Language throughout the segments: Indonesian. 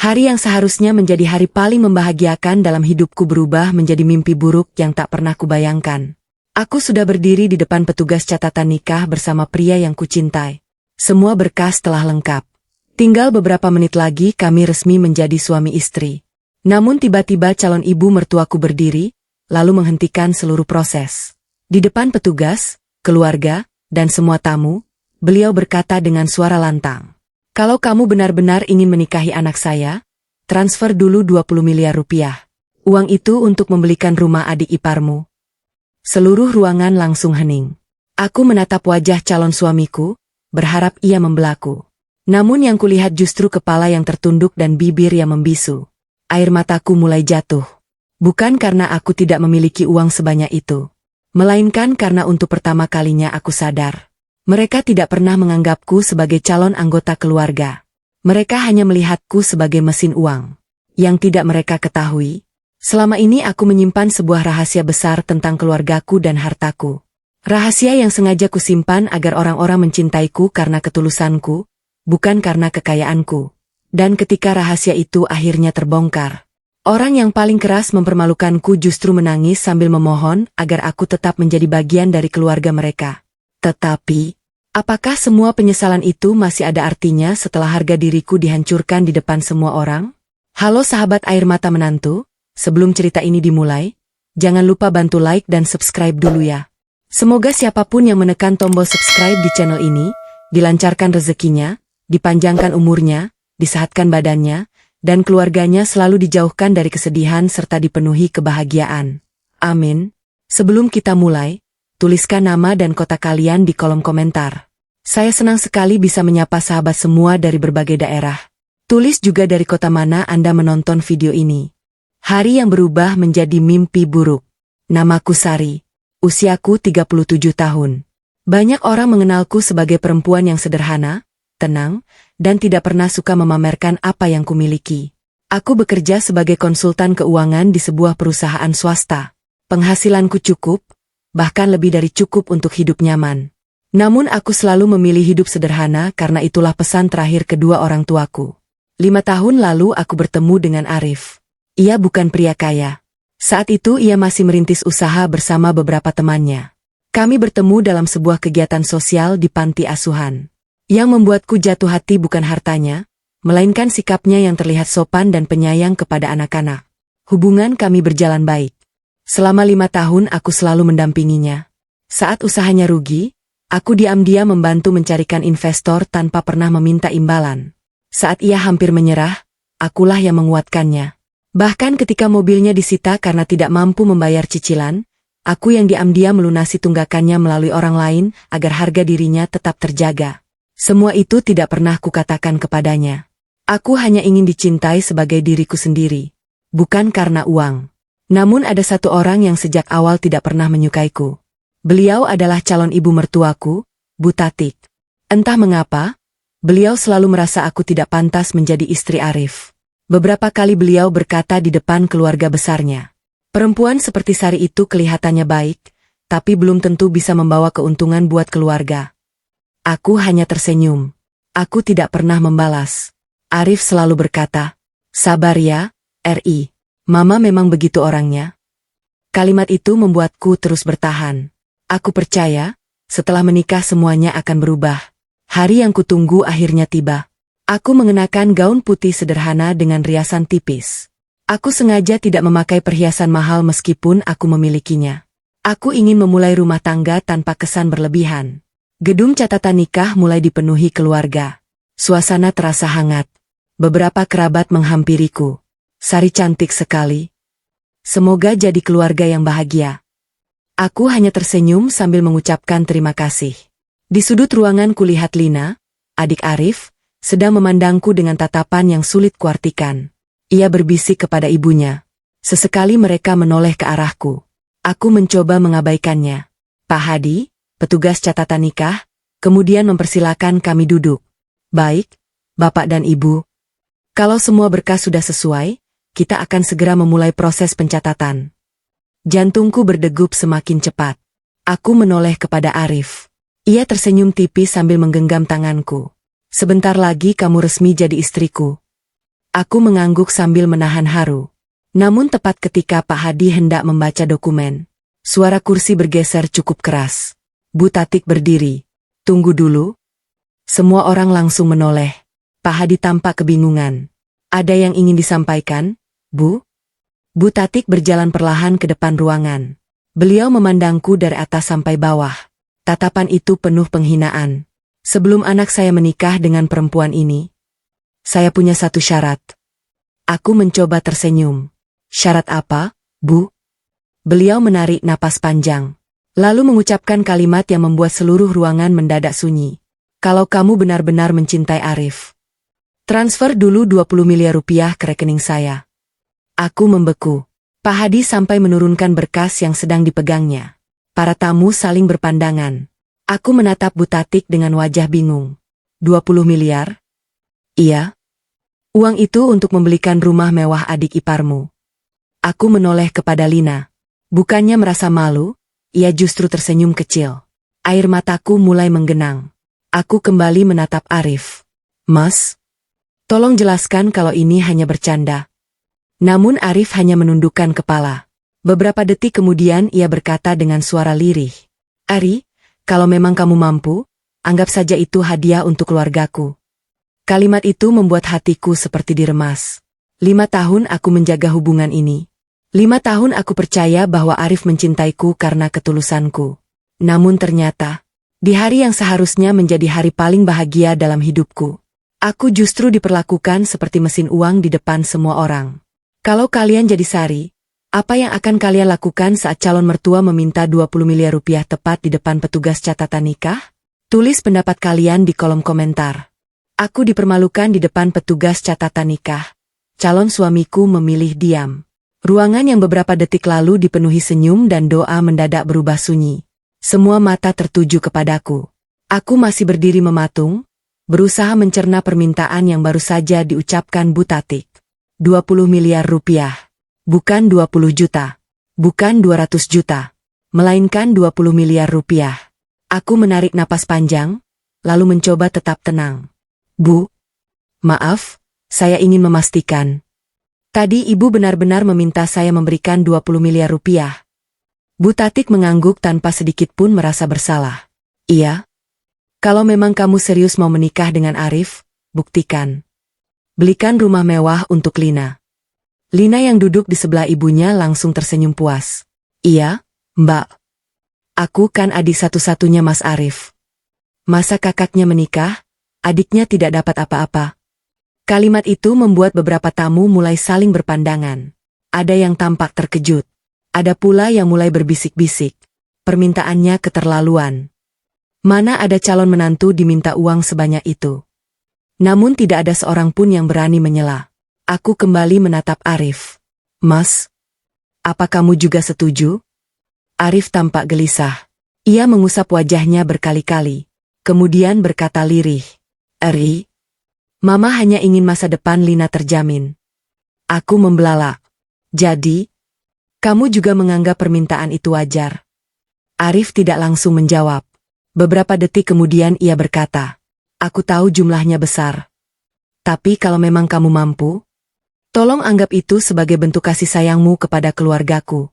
Hari yang seharusnya menjadi hari paling membahagiakan dalam hidupku berubah menjadi mimpi buruk yang tak pernah kubayangkan. Aku sudah berdiri di depan petugas catatan nikah bersama pria yang kucintai. Semua berkas telah lengkap. Tinggal beberapa menit lagi kami resmi menjadi suami istri. Namun tiba-tiba calon ibu mertuaku berdiri, lalu menghentikan seluruh proses. Di depan petugas, keluarga, dan semua tamu, beliau berkata dengan suara lantang. Kalau kamu benar-benar ingin menikahi anak saya, transfer dulu 20 miliar rupiah. Uang itu untuk membelikan rumah adik iparmu. Seluruh ruangan langsung hening. Aku menatap wajah calon suamiku, berharap ia membelaku. Namun yang kulihat justru kepala yang tertunduk dan bibir yang membisu. Air mataku mulai jatuh. Bukan karena aku tidak memiliki uang sebanyak itu. Melainkan karena untuk pertama kalinya aku sadar. Mereka tidak pernah menganggapku sebagai calon anggota keluarga. Mereka hanya melihatku sebagai mesin uang. Yang tidak mereka ketahui, selama ini aku menyimpan sebuah rahasia besar tentang keluargaku dan hartaku. Rahasia yang sengaja kusimpan agar orang-orang mencintaiku karena ketulusanku, bukan karena kekayaanku. Dan ketika rahasia itu akhirnya terbongkar, orang yang paling keras mempermalukanku justru menangis sambil memohon agar aku tetap menjadi bagian dari keluarga mereka. Tetapi, apakah semua penyesalan itu masih ada artinya setelah harga diriku dihancurkan di depan semua orang? Halo sahabat air mata menantu, sebelum cerita ini dimulai, jangan lupa bantu like dan subscribe dulu ya. Semoga siapapun yang menekan tombol subscribe di channel ini, dilancarkan rezekinya, dipanjangkan umurnya, disehatkan badannya, dan keluarganya selalu dijauhkan dari kesedihan serta dipenuhi kebahagiaan. Amin. Sebelum kita mulai, tuliskan nama dan kota kalian di kolom komentar. Saya senang sekali bisa menyapa sahabat semua dari berbagai daerah. Tulis juga dari kota mana Anda menonton video ini. Hari yang berubah menjadi mimpi buruk. Namaku Sari. Usiaku 37 tahun. Banyak orang mengenalku sebagai perempuan yang sederhana, tenang, dan tidak pernah suka memamerkan apa yang kumiliki. Aku bekerja sebagai konsultan keuangan di sebuah perusahaan swasta. Penghasilanku cukup, bahkan lebih dari cukup untuk hidup nyaman. Namun aku selalu memilih hidup sederhana karena itulah pesan terakhir kedua orang tuaku. 5 tahun lalu aku bertemu dengan Arif. Ia bukan pria kaya. Saat itu ia masih merintis usaha bersama beberapa temannya. Kami bertemu dalam sebuah kegiatan sosial di panti asuhan. Yang membuatku jatuh hati bukan hartanya, melainkan sikapnya yang terlihat sopan dan penyayang kepada anak-anak. Hubungan kami berjalan baik. Selama 5 tahun aku selalu mendampinginya. Saat usahanya rugi, aku diam-diam membantu mencarikan investor tanpa pernah meminta imbalan. Saat ia hampir menyerah, akulah yang menguatkannya. Bahkan ketika mobilnya disita karena tidak mampu membayar cicilan, aku yang diam-diam melunasi tunggakannya melalui orang lain agar harga dirinya tetap terjaga. Semua itu tidak pernah kukatakan kepadanya. Aku hanya ingin dicintai sebagai diriku sendiri, bukan karena uang. Namun ada satu orang yang sejak awal tidak pernah menyukaiku. Beliau adalah calon ibu mertuaku, Bu Tatik. Entah mengapa, beliau selalu merasa aku tidak pantas menjadi istri Arif. Beberapa kali beliau berkata di depan keluarga besarnya, perempuan seperti Sari itu kelihatannya baik, tapi belum tentu bisa membawa keuntungan buat keluarga. Aku hanya tersenyum. Aku tidak pernah membalas. Arif selalu berkata, sabar ya, Ri. Mama memang begitu orangnya. Kalimat itu membuatku terus bertahan. Aku percaya, setelah menikah semuanya akan berubah. Hari yang kutunggu akhirnya tiba. Aku mengenakan gaun putih sederhana dengan riasan tipis. Aku sengaja tidak memakai perhiasan mahal meskipun aku memilikinya. Aku ingin memulai rumah tangga tanpa kesan berlebihan. Gedung catatan nikah mulai dipenuhi keluarga. Suasana terasa hangat. Beberapa kerabat menghampiriku. Sari cantik sekali. Semoga jadi keluarga yang bahagia. Aku hanya tersenyum sambil mengucapkan terima kasih. Di sudut ruangan kulihat Lina, adik Arif, sedang memandangku dengan tatapan yang sulit kuartikan. Ia berbisik kepada ibunya. Sesekali mereka menoleh ke arahku. Aku mencoba mengabaikannya. Pak Hadi, petugas catatan nikah, kemudian mempersilakan kami duduk. Baik, Bapak dan Ibu. Kalau semua berkas sudah sesuai, kita akan segera memulai proses pencatatan. Jantungku berdegup semakin cepat. Aku menoleh kepada Arif. Ia tersenyum tipis sambil menggenggam tanganku. Sebentar lagi kamu resmi jadi istriku. Aku mengangguk sambil menahan haru. Namun tepat ketika Pak Hadi hendak membaca dokumen, suara kursi bergeser cukup keras. Bu Tatik berdiri. Tunggu dulu. Semua orang langsung menoleh. Pak Hadi tampak kebingungan. Ada yang ingin disampaikan, Bu? Bu Tatik berjalan perlahan ke depan ruangan. Beliau memandangku dari atas sampai bawah. Tatapan itu penuh penghinaan. Sebelum anak saya menikah dengan perempuan ini, saya punya satu syarat. Aku mencoba tersenyum. Syarat apa, Bu? Beliau menarik napas panjang. Lalu mengucapkan kalimat yang membuat seluruh ruangan mendadak sunyi. Kalau kamu benar-benar mencintai Arif, transfer dulu 20 miliar rupiah ke rekening saya. Aku membeku. Pak Hadi sampai menurunkan berkas yang sedang dipegangnya. Para tamu saling berpandangan. Aku menatap Bu Tatik dengan wajah bingung. 20 miliar? Iya. Uang itu untuk membelikan rumah mewah adik iparmu. Aku menoleh kepada Lina. Bukannya merasa malu, ia justru tersenyum kecil. Air mataku mulai menggenang. Aku kembali menatap Arif. Mas, tolong jelaskan kalau ini hanya bercanda. Namun Arif hanya menundukkan kepala. Beberapa detik kemudian ia berkata dengan suara lirih. Ari, kalau memang kamu mampu, anggap saja itu hadiah untuk keluargaku. Kalimat itu membuat hatiku seperti diremas. 5 tahun aku menjaga hubungan ini. 5 tahun aku percaya bahwa Arif mencintaiku karena ketulusanku. Namun ternyata, di hari yang seharusnya menjadi hari paling bahagia dalam hidupku, aku justru diperlakukan seperti mesin uang di depan semua orang. Kalau kalian jadi Sari, apa yang akan kalian lakukan saat calon mertua meminta 20 miliar rupiah tepat di depan petugas catatan nikah? Tulis pendapat kalian di kolom komentar. Aku dipermalukan di depan petugas catatan nikah. Calon suamiku memilih diam. Ruangan yang beberapa detik lalu dipenuhi senyum dan doa mendadak berubah sunyi. Semua mata tertuju kepadaku. Aku masih berdiri mematung, berusaha mencerna permintaan yang baru saja diucapkan Bu Tatik. 20 miliar rupiah. Bukan 20 juta. Bukan 200 juta. Melainkan 20 miliar rupiah. Aku menarik napas panjang, lalu mencoba tetap tenang. Bu, maaf, saya ingin memastikan. Tadi ibu benar-benar meminta saya memberikan 20 miliar rupiah. Bu Tatik mengangguk tanpa sedikit pun merasa bersalah. Iya. Kalau memang kamu serius mau menikah dengan Arif, buktikan. Belikan rumah mewah untuk Lina. Lina yang duduk di sebelah ibunya langsung tersenyum puas. Iya, Mbak. Aku kan adik satu-satunya Mas Arif. Masa kakaknya menikah, adiknya tidak dapat apa-apa. Kalimat itu membuat beberapa tamu mulai saling berpandangan. Ada yang tampak terkejut. Ada pula yang mulai berbisik-bisik. Permintaannya keterlaluan. Mana ada calon menantu diminta uang sebanyak itu. Namun tidak ada seorang pun yang berani menyela. Aku kembali menatap Arif. Mas, apa kamu juga setuju? Arif tampak gelisah. Ia mengusap wajahnya berkali-kali. Kemudian berkata lirih. Ari, Mama hanya ingin masa depan Lina terjamin. Aku membelalak. Jadi, kamu juga menganggap permintaan itu wajar? Arif tidak langsung menjawab. Beberapa detik kemudian ia berkata, aku tahu jumlahnya besar. Tapi kalau memang kamu mampu, tolong anggap itu sebagai bentuk kasih sayangmu kepada keluargaku.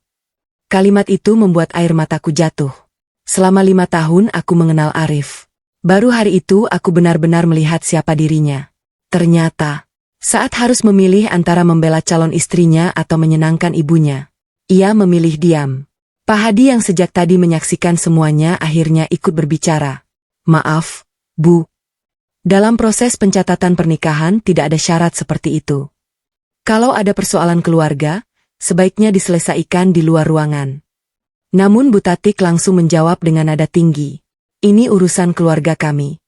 Kalimat itu membuat air mataku jatuh. Selama 5 tahun aku mengenal Arif. Baru hari itu aku benar-benar melihat siapa dirinya. Ternyata, saat harus memilih antara membela calon istrinya atau menyenangkan ibunya, ia memilih diam. Pak Hadi yang sejak tadi menyaksikan semuanya akhirnya ikut berbicara. Maaf, Bu. Dalam proses pencatatan pernikahan tidak ada syarat seperti itu. Kalau ada persoalan keluarga, sebaiknya diselesaikan di luar ruangan. Namun Bu Tatik langsung menjawab dengan nada tinggi. Ini urusan keluarga kami.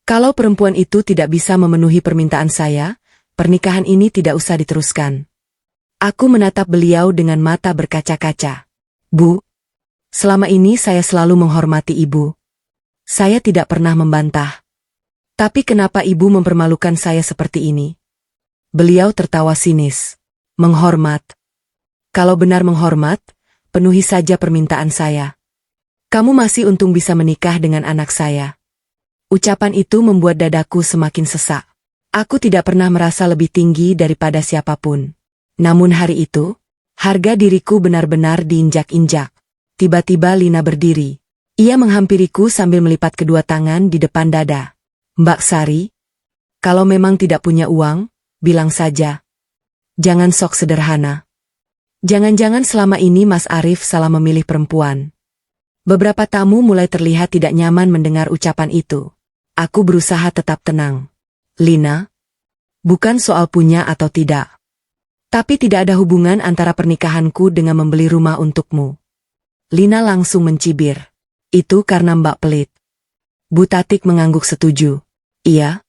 Kalau perempuan itu tidak bisa memenuhi permintaan saya, pernikahan ini tidak usah diteruskan. Aku menatap beliau dengan mata berkaca-kaca. Bu, selama ini saya selalu menghormati ibu. Saya tidak pernah membantah. Tapi kenapa ibu mempermalukan saya seperti ini? Beliau tertawa sinis. Menghormat. Kalau benar menghormat, penuhi saja permintaan saya. Kamu masih untung bisa menikah dengan anak saya. Ucapan itu membuat dadaku semakin sesak. Aku tidak pernah merasa lebih tinggi daripada siapapun. Namun hari itu, harga diriku benar-benar diinjak-injak. Tiba-tiba Lina berdiri. Ia menghampiriku sambil melipat kedua tangan di depan dada. Mbak Sari, kalau memang tidak punya uang, bilang saja. Jangan sok sederhana. Jangan-jangan selama ini Mas Arif salah memilih perempuan. Beberapa tamu mulai terlihat tidak nyaman mendengar ucapan itu. Aku berusaha tetap tenang. Lina, bukan soal punya atau tidak. Tapi tidak ada hubungan antara pernikahanku dengan membeli rumah untukmu. Lina langsung mencibir. Itu karena Mbak pelit. Bu Tatik mengangguk setuju. Iya.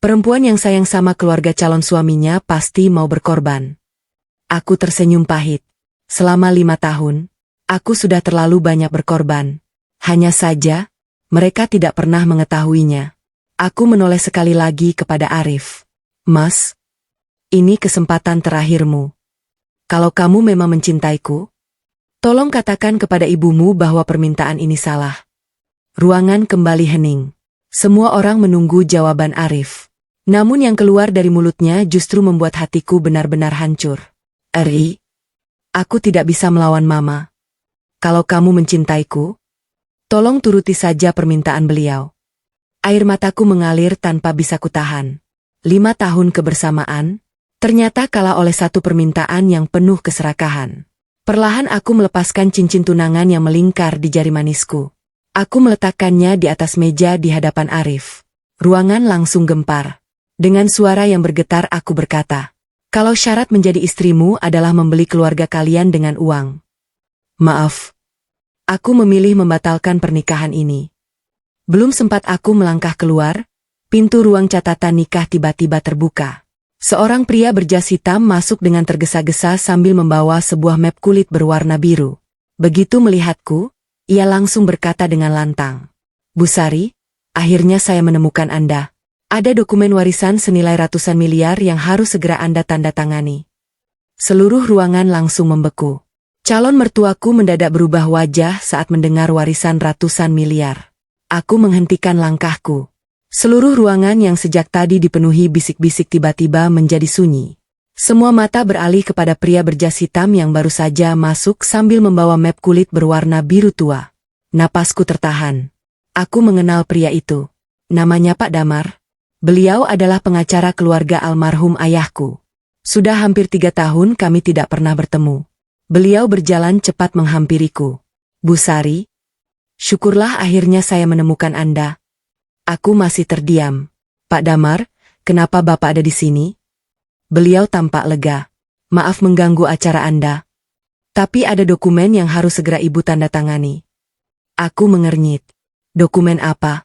Perempuan yang sayang sama keluarga calon suaminya pasti mau berkorban. Aku tersenyum pahit. Selama 5 tahun, aku sudah terlalu banyak berkorban. Hanya saja, mereka tidak pernah mengetahuinya. Aku menoleh sekali lagi kepada Arif. Mas, ini kesempatan terakhirmu. Kalau kamu memang mencintaiku, tolong katakan kepada ibumu bahwa permintaan ini salah. Ruangan kembali hening. Semua orang menunggu jawaban Arif. Namun yang keluar dari mulutnya justru membuat hatiku benar-benar hancur. Eri, aku tidak bisa melawan Mama. Kalau kamu mencintaiku, tolong turuti saja permintaan beliau. Air mataku mengalir tanpa bisa kutahan. 5 tahun kebersamaan, ternyata kalah oleh satu permintaan yang penuh keserakahan. Perlahan aku melepaskan cincin tunangan yang melingkar di jari manisku. Aku meletakkannya di atas meja di hadapan Arif. Ruangan langsung gempar. Dengan suara yang bergetar aku berkata, kalau syarat menjadi istrimu adalah membeli keluarga kalian dengan uang. Maaf. Aku memilih membatalkan pernikahan ini. Belum sempat aku melangkah keluar, pintu ruang catatan nikah tiba-tiba terbuka. Seorang pria berjas hitam masuk dengan tergesa-gesa sambil membawa sebuah map kulit berwarna biru. Begitu melihatku, ia langsung berkata dengan lantang. Bu Sari, akhirnya saya menemukan Anda. Ada dokumen warisan senilai ratusan miliar yang harus segera Anda tanda tangani. Seluruh ruangan langsung membeku. Calon mertuaku mendadak berubah wajah saat mendengar warisan ratusan miliar. Aku menghentikan langkahku. Seluruh ruangan yang sejak tadi dipenuhi bisik-bisik tiba-tiba menjadi sunyi. Semua mata beralih kepada pria berjas hitam yang baru saja masuk sambil membawa map kulit berwarna biru tua. Napasku tertahan. Aku mengenal pria itu. Namanya Pak Damar. Beliau adalah pengacara keluarga almarhum ayahku. Sudah hampir 3 tahun kami tidak pernah bertemu. Beliau berjalan cepat menghampiriku. Bu Sari, syukurlah akhirnya saya menemukan Anda. Aku masih terdiam. Pak Damar, kenapa Bapak ada di sini? Beliau tampak lega. Maaf mengganggu acara Anda. Tapi ada dokumen yang harus segera Ibu tanda tangani. Aku mengernyit. Dokumen apa?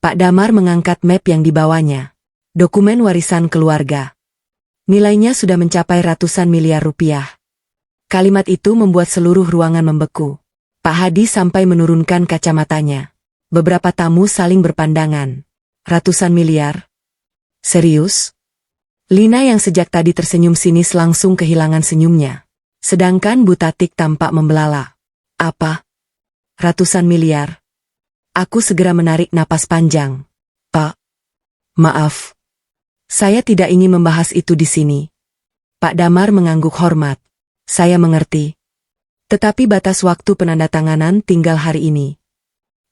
Pak Damar mengangkat map yang dibawanya. Dokumen warisan keluarga. Nilainya sudah mencapai ratusan miliar rupiah. Kalimat itu membuat seluruh ruangan membeku. Pak Hadi sampai menurunkan kacamatanya. Beberapa tamu saling berpandangan. Ratusan miliar? Serius? Lina yang sejak tadi tersenyum sinis langsung kehilangan senyumnya. Sedangkan Bu Tatik tampak membelalak. Apa? Ratusan miliar? Aku segera menarik napas panjang. Pak, maaf. Saya tidak ingin membahas itu di sini. Pak Damar mengangguk hormat. Saya mengerti. Tetapi batas waktu penandatanganan tinggal hari ini.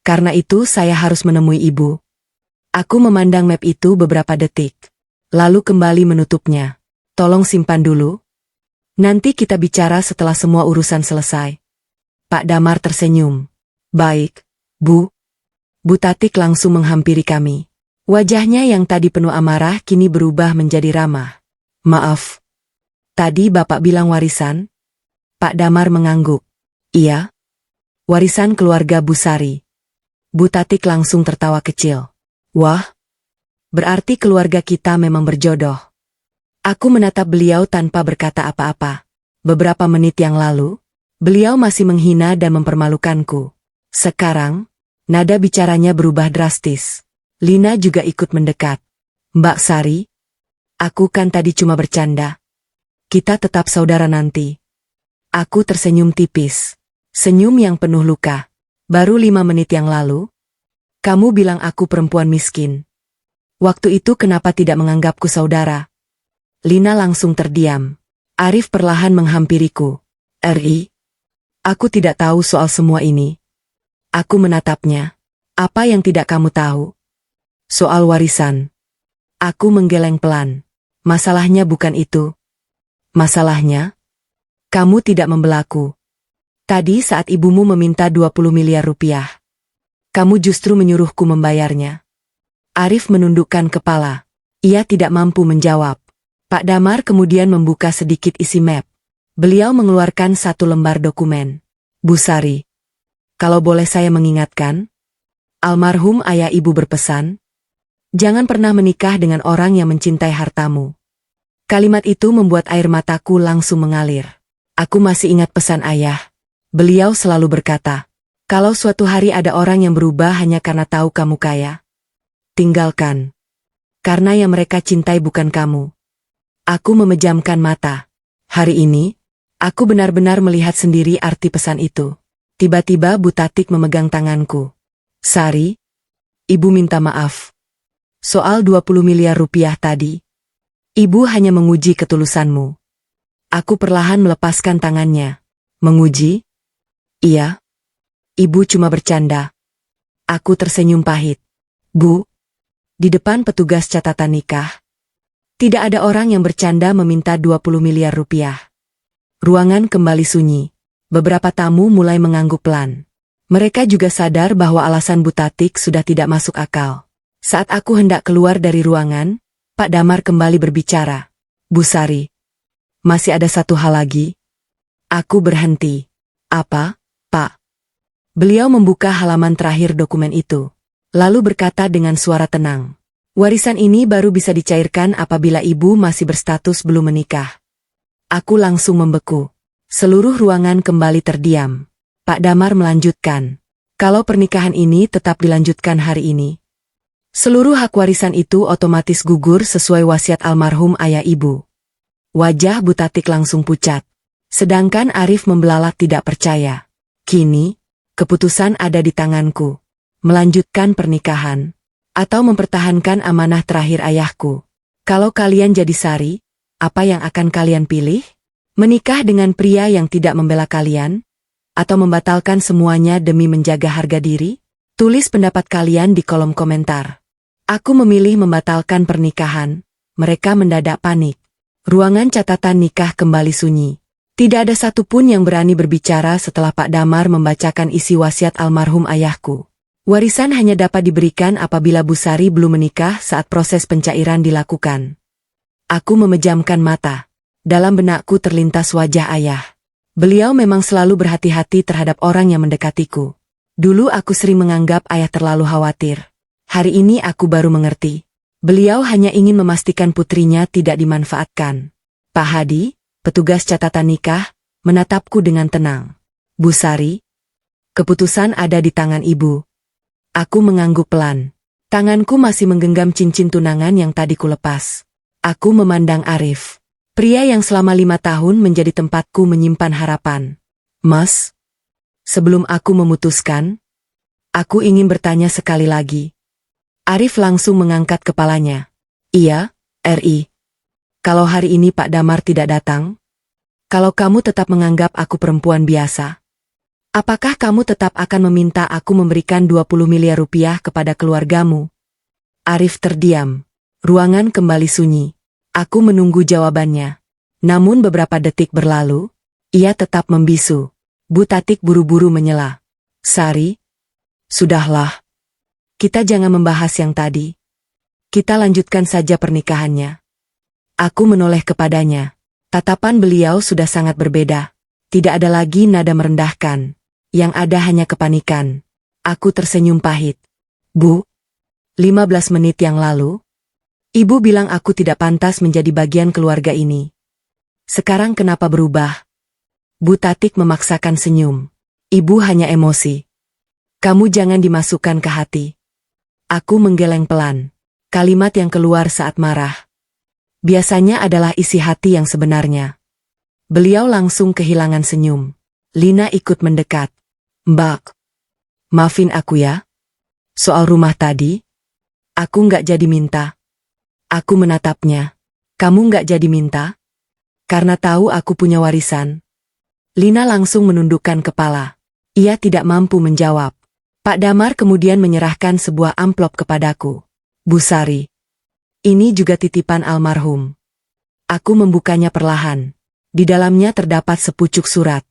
Karena itu saya harus menemui Ibu. Aku memandang map itu beberapa detik. Lalu kembali menutupnya. Tolong simpan dulu. Nanti kita bicara setelah semua urusan selesai. Pak Damar tersenyum. Baik, Bu. Bu Tatik langsung menghampiri kami. Wajahnya yang tadi penuh amarah kini berubah menjadi ramah. Maaf. Tadi Bapak bilang warisan? Pak Damar mengangguk. Iya. Warisan keluarga Bu Sari. Bu Tatik langsung tertawa kecil. Wah. Berarti keluarga kita memang berjodoh. Aku menatap beliau tanpa berkata apa-apa. Beberapa menit yang lalu, beliau masih menghina dan mempermalukanku. Sekarang, nada bicaranya berubah drastis. Lina juga ikut mendekat. Mbak Sari, aku kan tadi cuma bercanda. Kita tetap saudara nanti. Aku tersenyum tipis. Senyum yang penuh luka. Baru 5 menit yang lalu, kamu bilang aku perempuan miskin. Waktu itu kenapa tidak menganggapku saudara? Lina langsung terdiam. Arif perlahan menghampiriku. Ri, aku tidak tahu soal semua ini. Aku menatapnya. Apa yang tidak kamu tahu? Soal warisan. Aku menggeleng pelan. Masalahnya bukan itu. Masalahnya? Kamu tidak membelaku. Tadi saat ibumu meminta 20 miliar rupiah. Kamu justru menyuruhku membayarnya. Arif menundukkan kepala. Ia tidak mampu menjawab. Pak Damar kemudian membuka sedikit isi map. Beliau mengeluarkan satu lembar dokumen. Bu Sari, kalau boleh saya mengingatkan, almarhum ayah ibu berpesan, jangan pernah menikah dengan orang yang mencintai hartamu. Kalimat itu membuat air mataku langsung mengalir. Aku masih ingat pesan ayah. Beliau selalu berkata, kalau suatu hari ada orang yang berubah hanya karena tahu kamu kaya, tinggalkan. Karena yang mereka cintai bukan kamu. Aku memejamkan mata. Hari ini, aku benar-benar melihat sendiri arti pesan itu. Tiba-tiba Bu Tatik memegang tanganku. Sari, Ibu minta maaf. Soal 20 miliar rupiah tadi. Ibu hanya menguji ketulusanmu. Aku perlahan melepaskan tangannya. Menguji? Iya. Ibu cuma bercanda. Aku tersenyum pahit. Bu, di depan petugas catatan nikah, tidak ada orang yang bercanda meminta 20 miliar rupiah. Ruangan kembali sunyi. Beberapa tamu mulai mengangguk pelan. Mereka juga sadar bahwa alasan Bu Tatik sudah tidak masuk akal. Saat aku hendak keluar dari ruangan, Pak Damar kembali berbicara. Bu Sari, masih ada satu hal lagi. Aku berhenti. Apa, Pak? Beliau membuka halaman terakhir dokumen itu. Lalu berkata dengan suara tenang. Warisan ini baru bisa dicairkan apabila ibu masih berstatus belum menikah. Aku langsung membeku. Seluruh ruangan kembali terdiam. Pak Damar melanjutkan. Kalau pernikahan ini tetap dilanjutkan hari ini, seluruh hak warisan itu otomatis gugur sesuai wasiat almarhum ayah ibu. Wajah Bu Tatik langsung pucat. Sedangkan Arif membelalak tidak percaya. Kini, keputusan ada di tanganku. Melanjutkan pernikahan, atau mempertahankan amanah terakhir ayahku. Kalau kalian jadi Sari, apa yang akan kalian pilih? Menikah dengan pria yang tidak membela kalian? Atau membatalkan semuanya demi menjaga harga diri? Tulis pendapat kalian di kolom komentar. Aku memilih membatalkan pernikahan. Mereka mendadak panik. Ruangan catatan nikah kembali sunyi. Tidak ada satupun yang berani berbicara setelah Pak Damar membacakan isi wasiat almarhum ayahku. Warisan hanya dapat diberikan apabila Bu Sari belum menikah saat proses pencairan dilakukan. Aku memejamkan mata. Dalam benakku terlintas wajah ayah. Beliau memang selalu berhati-hati terhadap orang yang mendekatiku. Dulu aku sering menganggap ayah terlalu khawatir. Hari ini aku baru mengerti. Beliau hanya ingin memastikan putrinya tidak dimanfaatkan. Pak Hadi, petugas catatan nikah, menatapku dengan tenang. Bu Sari, keputusan ada di tangan ibu. Aku mengangguk pelan. Tanganku masih menggenggam cincin tunangan yang tadi kulepas. Aku memandang Arif. Pria yang selama 5 tahun menjadi tempatku menyimpan harapan. Mas, sebelum aku memutuskan, aku ingin bertanya sekali lagi. Arif langsung mengangkat kepalanya. Iya, Ri. Kalau hari ini Pak Damar tidak datang? Kalau kamu tetap menganggap aku perempuan biasa? Apakah kamu tetap akan meminta aku memberikan 20 miliar rupiah kepada keluargamu? Arif terdiam. Ruangan kembali sunyi. Aku menunggu jawabannya. Namun beberapa detik berlalu, ia tetap membisu. Bu Tatik buru-buru menyela. Sari, sudahlah. Kita jangan membahas yang tadi. Kita lanjutkan saja pernikahannya. Aku menoleh kepadanya. Tatapan beliau sudah sangat berbeda. Tidak ada lagi nada merendahkan. Yang ada hanya kepanikan. Aku tersenyum pahit. Bu, 15 menit yang lalu, Ibu bilang aku tidak pantas menjadi bagian keluarga ini. Sekarang kenapa berubah? Bu Tatik memaksakan senyum. Ibu hanya emosi. Kamu jangan dimasukkan ke hati. Aku menggeleng pelan. Kalimat yang keluar saat marah biasanya adalah isi hati yang sebenarnya. Beliau langsung kehilangan senyum. Lina ikut mendekat. Mbak, maafin aku ya. Soal rumah tadi, Aku nggak jadi minta. Aku menatapnya. Kamu nggak jadi minta? Karena tahu aku punya warisan. Lina langsung menundukkan kepala. Ia tidak mampu menjawab. Pak Damar kemudian menyerahkan sebuah amplop kepadaku. Bu Sari. Ini juga titipan almarhum. Aku membukanya perlahan. Di dalamnya terdapat sepucuk surat.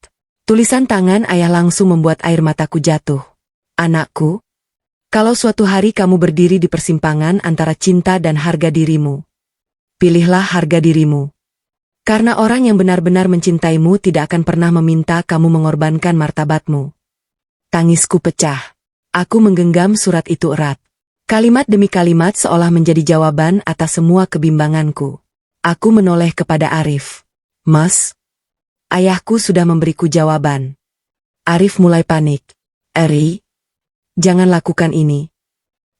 Tulisan tangan ayah langsung membuat air mataku jatuh. Anakku, kalau suatu hari kamu berdiri di persimpangan antara cinta dan harga dirimu, pilihlah harga dirimu. Karena orang yang benar-benar mencintaimu tidak akan pernah meminta kamu mengorbankan martabatmu. Tangisku pecah. Aku menggenggam surat itu erat. Kalimat demi kalimat seolah menjadi jawaban atas semua kebimbanganku. Aku menoleh kepada Arif. Mas, ayahku sudah memberiku jawaban. Arif mulai panik. Eri, jangan lakukan ini.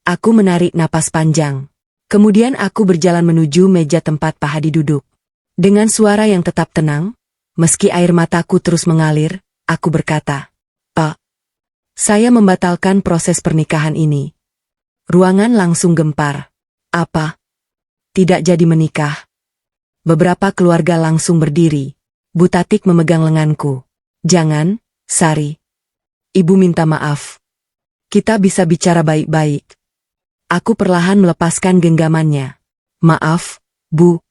Aku menarik napas panjang. Kemudian aku berjalan menuju meja tempat Pak Hadi duduk. Dengan suara yang tetap tenang, meski air mataku terus mengalir, aku berkata, Pak, saya membatalkan proses pernikahan ini. Ruangan langsung gempar. Apa? Tidak jadi menikah? Beberapa keluarga langsung berdiri. Bu Tatik memegang lenganku. Jangan, Sari. Ibu minta maaf. Kita bisa bicara baik-baik. Aku perlahan melepaskan genggamannya. Maaf, Bu.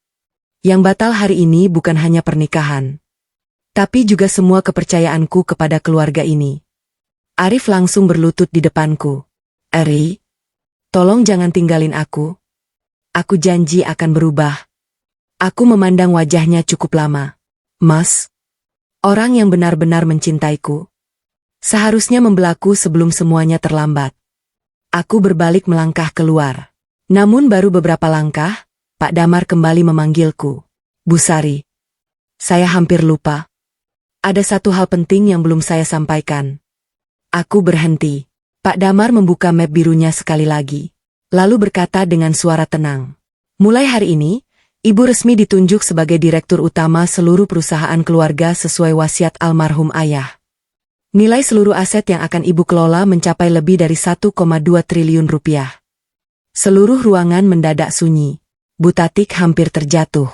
Yang batal hari ini bukan hanya pernikahan, tapi juga semua kepercayaanku kepada keluarga ini. Arif langsung berlutut di depanku. Eri, tolong jangan tinggalin aku. Aku janji akan berubah. Aku memandang wajahnya cukup lama. Mas, orang yang benar-benar mencintaiku, seharusnya membelaku sebelum semuanya terlambat. Aku berbalik melangkah keluar. Namun baru beberapa langkah, Pak Damar kembali memanggilku. Bu Sari, saya hampir lupa. Ada satu hal penting yang belum saya sampaikan. Aku berhenti. Pak Damar membuka map birunya sekali lagi. Lalu berkata dengan suara tenang. Mulai hari ini, Ibu resmi ditunjuk sebagai Direktur Utama seluruh perusahaan keluarga sesuai wasiat almarhum ayah. Nilai seluruh aset yang akan Ibu kelola mencapai lebih dari 1,2 triliun rupiah. Seluruh ruangan mendadak sunyi. Bu Tatik hampir terjatuh.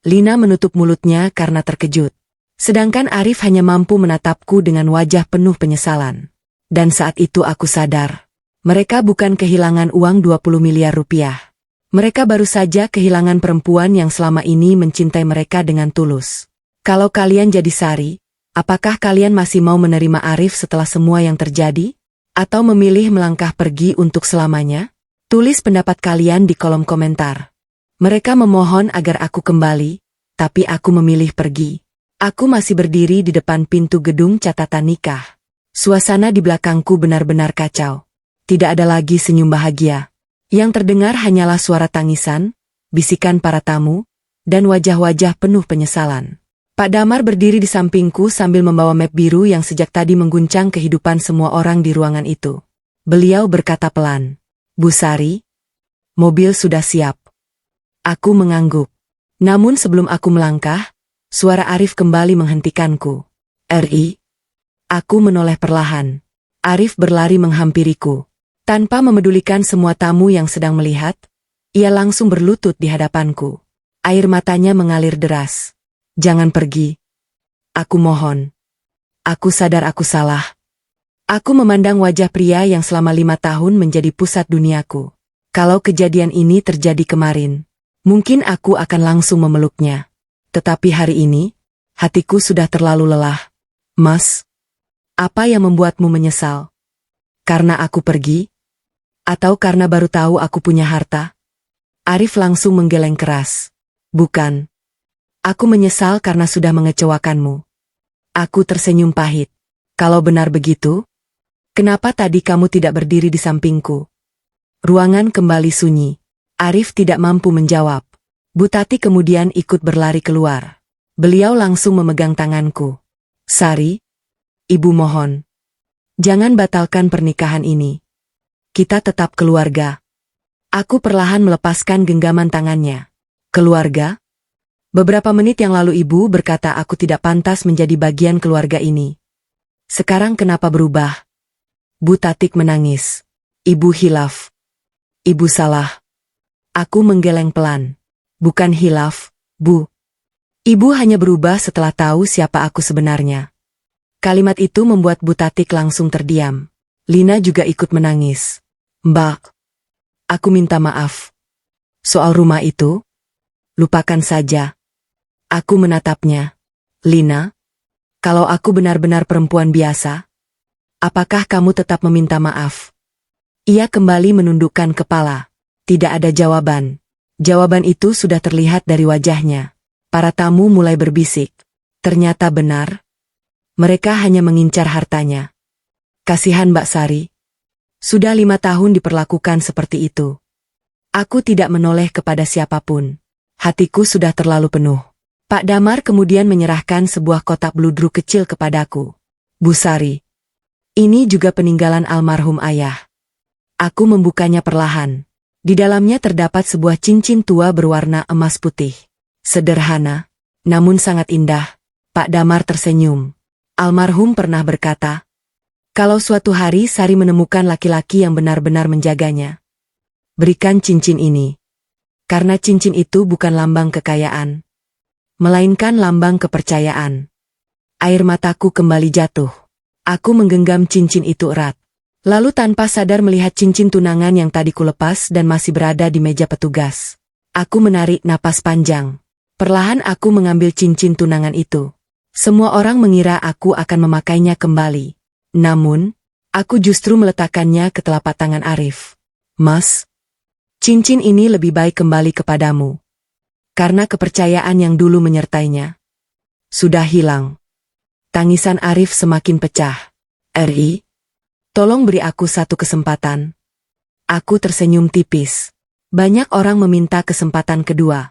Lina menutup mulutnya karena terkejut. Sedangkan Arif hanya mampu menatapku dengan wajah penuh penyesalan. Dan saat itu aku sadar. Mereka bukan kehilangan uang 20 miliar rupiah. Mereka baru saja kehilangan perempuan yang selama ini mencintai mereka dengan tulus. Kalau kalian jadi Sari, apakah kalian masih mau menerima Arif setelah semua yang terjadi? Atau memilih melangkah pergi untuk selamanya? Tulis pendapat kalian di kolom komentar. Mereka memohon agar aku kembali, tapi aku memilih pergi. Aku masih berdiri di depan pintu gedung catatan nikah. Suasana di belakangku benar-benar kacau. Tidak ada lagi senyum bahagia. Yang terdengar hanyalah suara tangisan, bisikan para tamu, dan wajah-wajah penuh penyesalan. Pak Damar berdiri di sampingku sambil membawa map biru yang sejak tadi mengguncang kehidupan semua orang di ruangan itu. Beliau berkata pelan, Bu Sari, mobil sudah siap. Aku mengangguk. Namun sebelum aku melangkah, suara Arif kembali menghentikanku. Eri. Aku menoleh perlahan. Arif berlari menghampiriku. Tanpa memedulikan semua tamu yang sedang melihat, ia langsung berlutut di hadapanku. Air matanya mengalir deras. Jangan pergi. Aku mohon. Aku sadar aku salah. Aku memandang wajah pria yang selama 5 tahun menjadi pusat duniaku. Kalau kejadian ini terjadi kemarin, mungkin aku akan langsung memeluknya. Tetapi hari ini, hatiku sudah terlalu lelah. Mas, apa yang membuatmu menyesal? Karena aku pergi? Atau karena baru tahu aku punya harta? Arif langsung menggeleng keras. Bukan. Aku menyesal karena sudah mengecewakanmu. Aku tersenyum pahit. Kalau benar begitu, kenapa tadi kamu tidak berdiri di sampingku? Ruangan kembali sunyi. Arif tidak mampu menjawab. Bu Tati kemudian ikut berlari keluar. Beliau langsung memegang tanganku. Sari, Ibu mohon. Jangan batalkan pernikahan ini. Kita tetap keluarga. Aku perlahan melepaskan genggaman tangannya. Keluarga? Beberapa menit yang lalu Ibu berkata aku tidak pantas menjadi bagian keluarga ini. Sekarang kenapa berubah? Bu Tatik menangis. Ibu hilaf. Ibu salah. Aku menggeleng pelan. Bukan hilaf, Bu. Ibu hanya berubah setelah tahu siapa aku sebenarnya. Kalimat itu membuat Bu Tatik langsung terdiam. Lina juga ikut menangis. Mbak, aku minta maaf. Soal rumah itu, lupakan saja. Aku menatapnya. Lina, kalau aku benar-benar perempuan biasa, apakah kamu tetap meminta maaf? Ia kembali menundukkan kepala. Tidak ada jawaban. Jawaban itu sudah terlihat dari wajahnya. Para tamu mulai berbisik. Ternyata benar. Mereka hanya mengincar hartanya. Kasihan Mbak Sari. Sudah 5 tahun diperlakukan seperti itu. Aku tidak menoleh kepada siapapun. Hatiku sudah terlalu penuh. Pak Damar kemudian menyerahkan sebuah kotak bludru kecil kepadaku. Bu Sari. Ini juga peninggalan almarhum ayah. Aku membukanya perlahan. Di dalamnya terdapat sebuah cincin tua berwarna emas putih. Sederhana, namun sangat indah. Pak Damar tersenyum. Almarhum pernah berkata, kalau suatu hari Sari menemukan laki-laki yang benar-benar menjaganya, berikan cincin ini. Karena cincin itu bukan lambang kekayaan, melainkan lambang kepercayaan. Air mataku kembali jatuh. Aku menggenggam cincin itu erat. Lalu tanpa sadar melihat cincin tunangan yang tadi kulepas dan masih berada di meja petugas. Aku menarik napas panjang. Perlahan aku mengambil cincin tunangan itu. Semua orang mengira aku akan memakainya kembali. Namun, aku justru meletakkannya ke telapak tangan Arif. Mas, cincin ini lebih baik kembali kepadamu. Karena kepercayaan yang dulu menyertainya sudah hilang. Tangisan Arif semakin pecah. Eri, tolong beri aku satu kesempatan. Aku tersenyum tipis. Banyak orang meminta kesempatan kedua.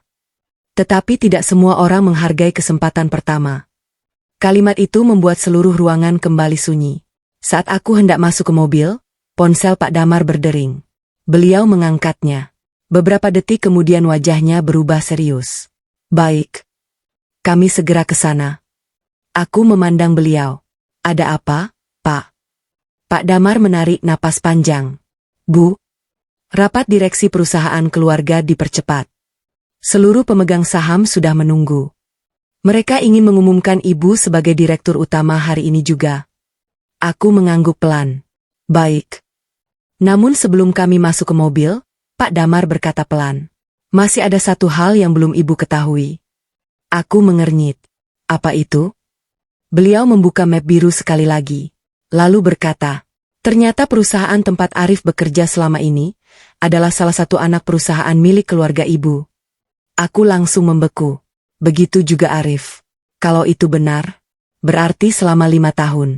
Tetapi tidak semua orang menghargai kesempatan pertama. Kalimat itu membuat seluruh ruangan kembali sunyi. Saat aku hendak masuk ke mobil, ponsel Pak Damar berdering. Beliau mengangkatnya. Beberapa detik kemudian wajahnya berubah serius. Baik. Kami segera ke sana. Aku memandang beliau. Ada apa, Pak? Pak Damar menarik napas panjang. Bu, rapat direksi perusahaan keluarga dipercepat. Seluruh pemegang saham sudah menunggu. Mereka ingin mengumumkan Ibu sebagai direktur utama hari ini juga. Aku mengangguk pelan. Baik. Namun sebelum kami masuk ke mobil, Pak Damar berkata pelan. Masih ada satu hal yang belum Ibu ketahui. Aku mengernyit. Apa itu? Beliau membuka map biru sekali lagi. Lalu berkata, ternyata perusahaan tempat Arif bekerja selama ini adalah salah satu anak perusahaan milik keluarga Ibu. Aku langsung membeku. Begitu juga Arif. Kalau itu benar, berarti selama 5 tahun.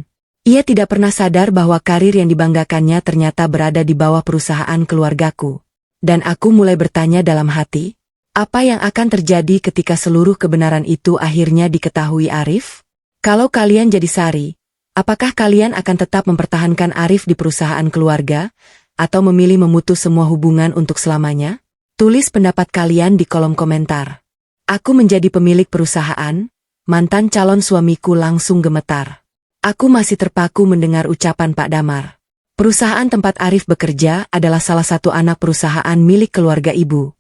Ia tidak pernah sadar bahwa karir yang dibanggakannya ternyata berada di bawah perusahaan keluargaku. Dan aku mulai bertanya dalam hati, apa yang akan terjadi ketika seluruh kebenaran itu akhirnya diketahui Arif? Kalau kalian jadi Sari, apakah kalian akan tetap mempertahankan Arif di perusahaan keluarga, atau memilih memutus semua hubungan untuk selamanya? Tulis pendapat kalian di kolom komentar. Aku menjadi pemilik perusahaan, mantan calon suamiku langsung gemetar. Aku masih terpaku mendengar ucapan Pak Damar. Perusahaan tempat Arif bekerja adalah salah satu anak perusahaan milik keluarga Ibu.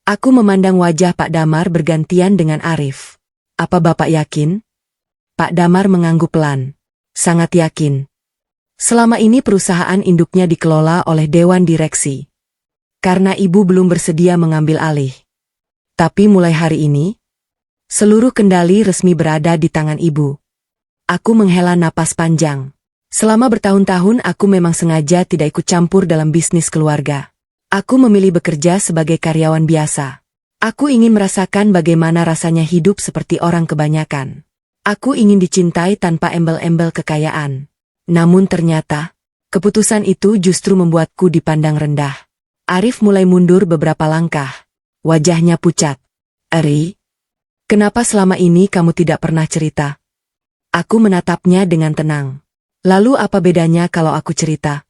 Aku memandang wajah Pak Damar bergantian dengan Arif. Apa Bapak yakin? Pak Damar mengangguk pelan. Sangat yakin. Selama ini perusahaan induknya dikelola oleh Dewan Direksi. Karena Ibu belum bersedia mengambil alih. Tapi mulai hari ini, seluruh kendali resmi berada di tangan Ibu. Aku menghela napas panjang. Selama bertahun-tahun aku memang sengaja tidak ikut campur dalam bisnis keluarga. Aku memilih bekerja sebagai karyawan biasa. Aku ingin merasakan bagaimana rasanya hidup seperti orang kebanyakan. Aku ingin dicintai tanpa embel-embel kekayaan. Namun ternyata, keputusan itu justru membuatku dipandang rendah. Arif mulai mundur beberapa langkah. Wajahnya pucat. Eri, kenapa selama ini kamu tidak pernah cerita? Aku menatapnya dengan tenang. Lalu apa bedanya kalau aku cerita?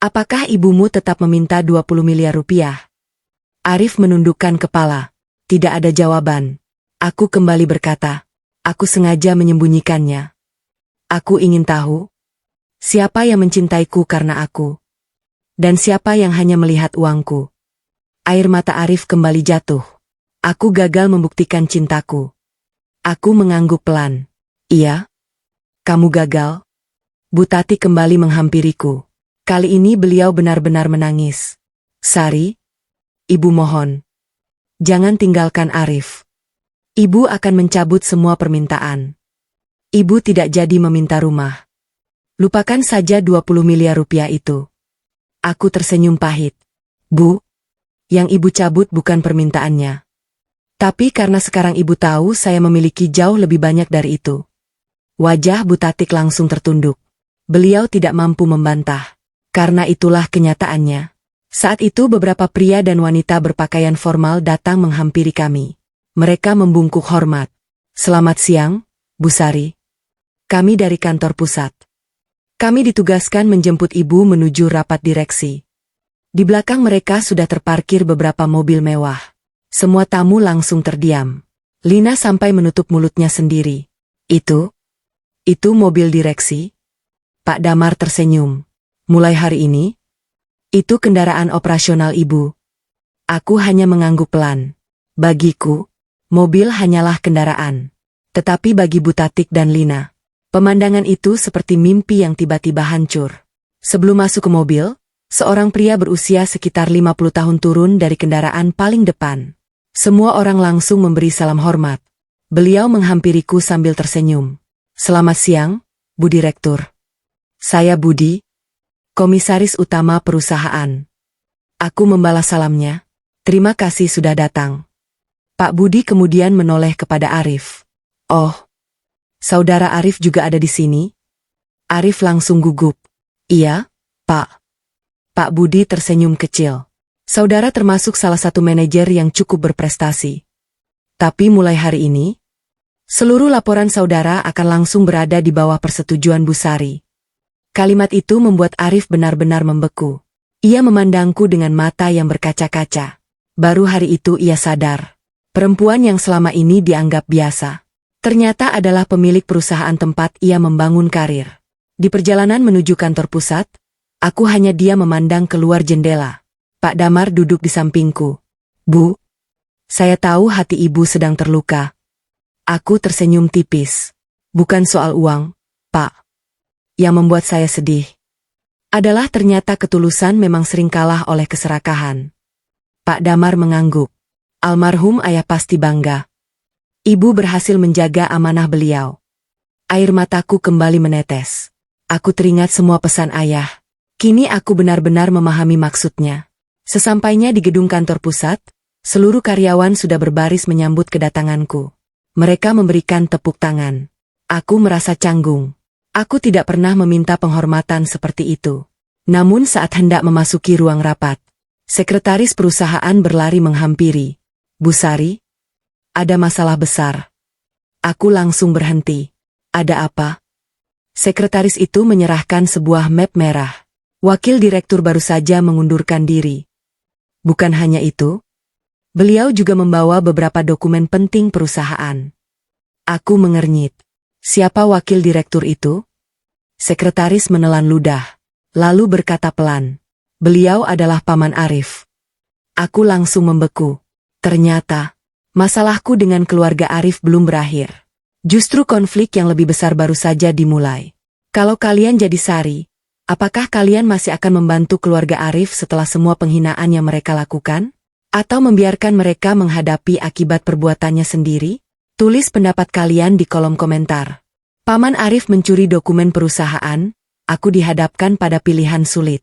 Apakah ibumu tetap meminta 20 miliar rupiah? Arif menundukkan kepala. Tidak ada jawaban. Aku kembali berkata, aku sengaja menyembunyikannya. Aku ingin tahu, siapa yang mencintaiku karena aku? Dan siapa yang hanya melihat uangku? Air mata Arif kembali jatuh. Aku gagal membuktikan cintaku. Aku mengangguk pelan. Iya? Kamu gagal? Bu Tati kembali menghampiriku. Kali ini beliau benar-benar menangis. Sari, Ibu mohon. Jangan tinggalkan Arif. Ibu akan mencabut semua permintaan. Ibu tidak jadi meminta rumah. Lupakan saja 20 miliar rupiah itu. Aku tersenyum pahit. Bu, yang ibu cabut bukan permintaannya. Tapi karena sekarang ibu tahu saya memiliki jauh lebih banyak dari itu. Wajah Bu Tatik langsung tertunduk. Beliau tidak mampu membantah. Karena itulah kenyataannya. Saat itu beberapa pria dan wanita berpakaian formal datang menghampiri kami. Mereka membungkuk hormat. Selamat siang, Bu Sari. Kami dari kantor pusat. Kami ditugaskan menjemput ibu menuju rapat direksi. Di belakang mereka sudah terparkir beberapa mobil mewah. Semua tamu langsung terdiam. Lina sampai menutup mulutnya sendiri. Itu mobil direksi? Pak Damar tersenyum. Mulai hari ini, itu kendaraan operasional ibu. Aku hanya mengangguk pelan. Bagiku, mobil hanyalah kendaraan. Tetapi bagi Bu Tatik dan Lina, pemandangan itu seperti mimpi yang tiba-tiba hancur. Sebelum masuk ke mobil, seorang pria berusia sekitar 50 tahun turun dari kendaraan paling depan. Semua orang langsung memberi salam hormat. Beliau menghampiriku sambil tersenyum. Selamat siang, Bu Direktur. Saya Budi, Komisaris Utama perusahaan. Aku membalas salamnya. Terima kasih sudah datang. Pak Budi kemudian menoleh kepada Arif. Oh, saudara Arif juga ada di sini? Arif langsung gugup. Iya, Pak. Pak Budi tersenyum kecil. Saudara termasuk salah satu manajer yang cukup berprestasi. Tapi mulai hari ini, seluruh laporan saudara akan langsung berada di bawah persetujuan Bu Sari. Kalimat itu membuat Arif benar-benar membeku. Ia memandangku dengan mata yang berkaca-kaca. Baru hari itu ia sadar. Perempuan yang selama ini dianggap biasa, ternyata adalah pemilik perusahaan tempat ia membangun karir. Di perjalanan menuju kantor pusat, aku hanya diam memandang keluar jendela. Pak Damar duduk di sampingku. Bu, saya tahu hati ibu sedang terluka. Aku tersenyum tipis. Bukan soal uang, Pak. Yang membuat saya sedih adalah ternyata ketulusan memang sering kalah oleh keserakahan. Pak Damar mengangguk. Almarhum ayah pasti bangga. Ibu berhasil menjaga amanah beliau. Air mataku kembali menetes. Aku teringat semua pesan ayah. Kini aku benar-benar memahami maksudnya. Sesampainya di gedung kantor pusat, seluruh karyawan sudah berbaris menyambut kedatanganku. Mereka memberikan tepuk tangan. Aku merasa canggung. Aku tidak pernah meminta penghormatan seperti itu. Namun saat hendak memasuki ruang rapat, sekretaris perusahaan berlari menghampiri. Bu Sari, ada masalah besar. Aku langsung berhenti. Ada apa? Sekretaris itu menyerahkan sebuah map merah. Wakil direktur baru saja mengundurkan diri. Bukan hanya itu, beliau juga membawa beberapa dokumen penting perusahaan. Aku mengernyit. Siapa wakil direktur itu? Sekretaris menelan ludah, lalu berkata pelan. Beliau adalah Paman Arif. Aku langsung membeku. Ternyata, masalahku dengan keluarga Arif belum berakhir. Justru konflik yang lebih besar baru saja dimulai. Kalau kalian jadi Sari, apakah kalian masih akan membantu keluarga Arif setelah semua penghinaan yang mereka lakukan? Atau membiarkan mereka menghadapi akibat perbuatannya sendiri? Tulis pendapat kalian di kolom komentar. Paman Arif mencuri dokumen perusahaan, aku dihadapkan pada pilihan sulit.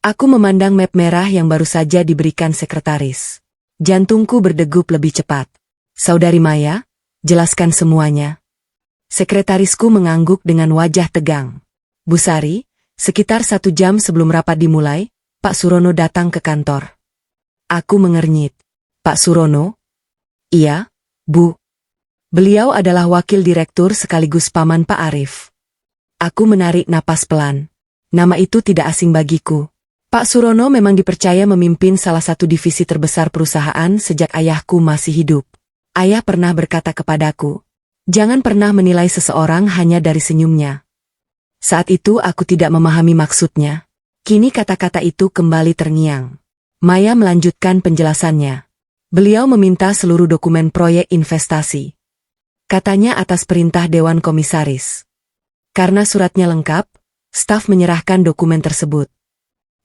Aku memandang map merah yang baru saja diberikan sekretaris. Jantungku berdegup lebih cepat. Saudari Maya, jelaskan semuanya. Sekretarisku mengangguk dengan wajah tegang. Bu Sari, sekitar 1 jam sebelum rapat dimulai, Pak Surono datang ke kantor. Aku mengernyit. Pak Surono? Iya, Bu. Beliau adalah wakil direktur sekaligus paman Pak Arif. Aku menarik napas pelan. Nama itu tidak asing bagiku. Pak Surono memang dipercaya memimpin salah satu divisi terbesar perusahaan sejak ayahku masih hidup. Ayah pernah berkata kepadaku, jangan pernah menilai seseorang hanya dari senyumnya. Saat itu aku tidak memahami maksudnya. Kini kata-kata itu kembali terngiang. Maya melanjutkan penjelasannya. Beliau meminta seluruh dokumen proyek investasi. Katanya atas perintah Dewan Komisaris. Karena suratnya lengkap, staf menyerahkan dokumen tersebut.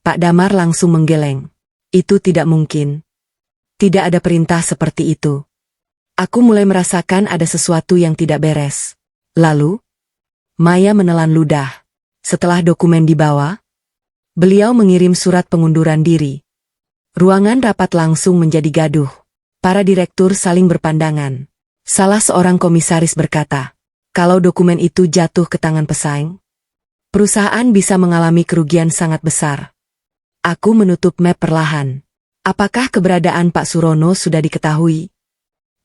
Pak Damar langsung menggeleng. Itu tidak mungkin. Tidak ada perintah seperti itu. Aku mulai merasakan ada sesuatu yang tidak beres. Lalu, Maya menelan ludah. Setelah dokumen dibawa, beliau mengirim surat pengunduran diri. Ruangan rapat langsung menjadi gaduh. Para direktur saling berpandangan. Salah seorang komisaris berkata, kalau dokumen itu jatuh ke tangan pesaing, perusahaan bisa mengalami kerugian sangat besar. Aku menutup map perlahan. Apakah keberadaan Pak Surono sudah diketahui?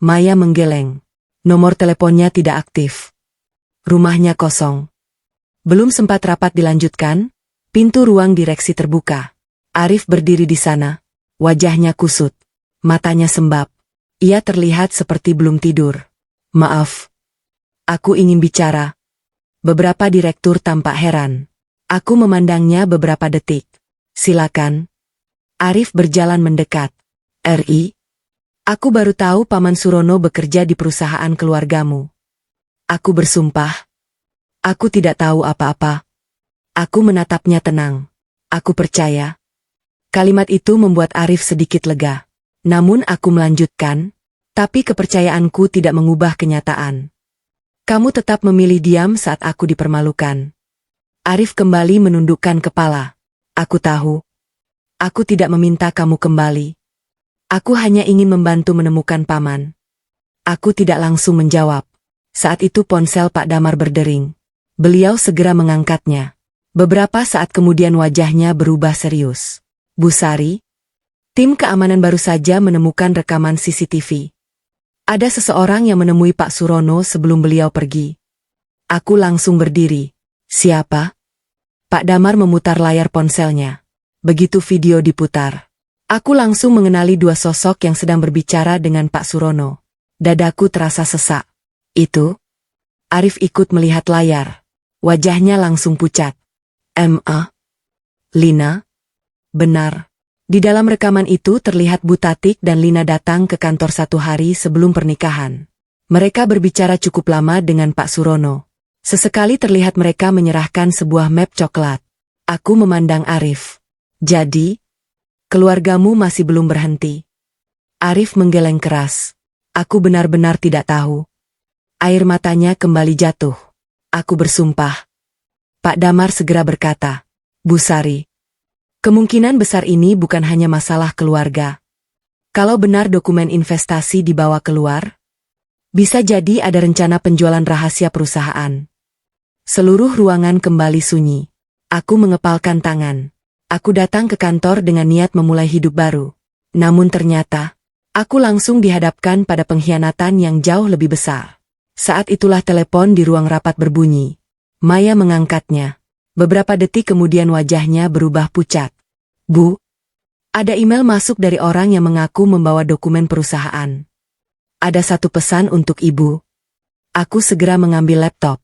Maya menggeleng. Nomor teleponnya tidak aktif. Rumahnya kosong. Belum sempat rapat dilanjutkan, pintu ruang direksi terbuka. Arif berdiri di sana. Wajahnya kusut. Matanya sembab. Ia terlihat seperti belum tidur. Maaf. Aku ingin bicara. Beberapa direktur tampak heran. Aku memandangnya beberapa detik. Silakan. Arif berjalan mendekat. RI. Aku baru tahu Paman Surono bekerja di perusahaan keluargamu. Aku bersumpah. Aku tidak tahu apa-apa. Aku menatapnya tenang. Aku percaya. Kalimat itu membuat Arif sedikit lega. Namun aku melanjutkan, tapi kepercayaanku tidak mengubah kenyataan. Kamu tetap memilih diam saat aku dipermalukan. Arif kembali menundukkan kepala. Aku tahu. Aku tidak meminta kamu kembali. Aku hanya ingin membantu menemukan Paman. Aku tidak langsung menjawab. Saat itu ponsel Pak Damar berdering. Beliau segera mengangkatnya. Beberapa saat kemudian wajahnya berubah serius. Bu Sari, tim keamanan baru saja menemukan rekaman CCTV. Ada seseorang yang menemui Pak Surono sebelum beliau pergi. Aku langsung berdiri. Siapa? Pak Damar memutar layar ponselnya. Begitu video diputar, aku langsung mengenali dua sosok yang sedang berbicara dengan Pak Surono. Dadaku terasa sesak. Itu? Arif ikut melihat layar. Wajahnya langsung pucat. Ma? Lina? Benar. Di dalam rekaman itu terlihat Bu Tatik dan Lina datang ke kantor 1 hari sebelum pernikahan. Mereka berbicara cukup lama dengan Pak Surono. Sesekali terlihat mereka menyerahkan sebuah map coklat. Aku memandang Arif. Jadi, keluargamu masih belum berhenti. Arif menggeleng keras. Aku benar-benar tidak tahu. Air matanya kembali jatuh. Aku bersumpah. Pak Damar segera berkata, Bu Sari, kemungkinan besar ini bukan hanya masalah keluarga. Kalau benar dokumen investasi dibawa keluar, bisa jadi ada rencana penjualan rahasia perusahaan. Seluruh ruangan kembali sunyi. Aku mengepalkan tangan. Aku datang ke kantor dengan niat memulai hidup baru. Namun ternyata, aku langsung dihadapkan pada pengkhianatan yang jauh lebih besar. Saat itulah telepon di ruang rapat berbunyi. Maya mengangkatnya. Beberapa detik kemudian wajahnya berubah pucat. Bu, ada email masuk dari orang yang mengaku membawa dokumen perusahaan. Ada satu pesan untuk Ibu. Aku segera mengambil laptop.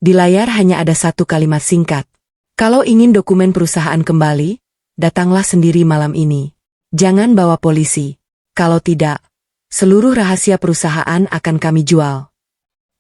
Di layar hanya ada satu kalimat singkat. Kalau ingin dokumen perusahaan kembali, datanglah sendiri malam ini. Jangan bawa polisi. Kalau tidak, seluruh rahasia perusahaan akan kami jual.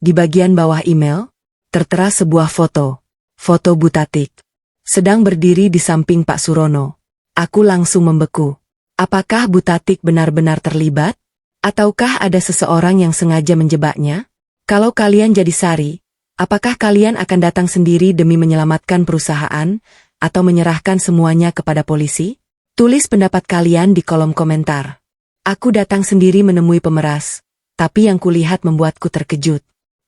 Di bagian bawah email, tertera sebuah foto. Foto Bu Tatik. Sedang berdiri di samping Pak Surono. Aku langsung membeku. Apakah Bu Tatik benar-benar terlibat? Ataukah ada seseorang yang sengaja menjebaknya? Kalau kalian jadi Sari, apakah kalian akan datang sendiri demi menyelamatkan perusahaan, atau menyerahkan semuanya kepada polisi? Tulis pendapat kalian di kolom komentar. Aku datang sendiri menemui pemeras, tapi yang kulihat membuatku terkejut.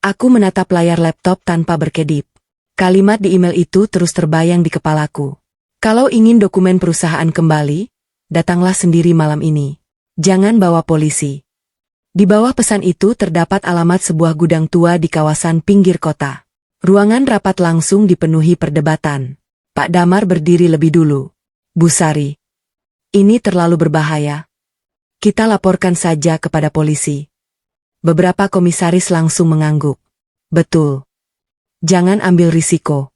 Aku menatap layar laptop tanpa berkedip. Kalimat di email itu terus terbayang di kepalaku. Kalau ingin dokumen perusahaan kembali, datanglah sendiri malam ini. Jangan bawa polisi. Di bawah pesan itu terdapat alamat sebuah gudang tua di kawasan pinggir kota. Ruangan rapat langsung dipenuhi perdebatan. Pak Damar berdiri lebih dulu. Bu Sari, ini terlalu berbahaya. Kita laporkan saja kepada polisi. Beberapa komisaris langsung mengangguk. Betul. Jangan ambil risiko.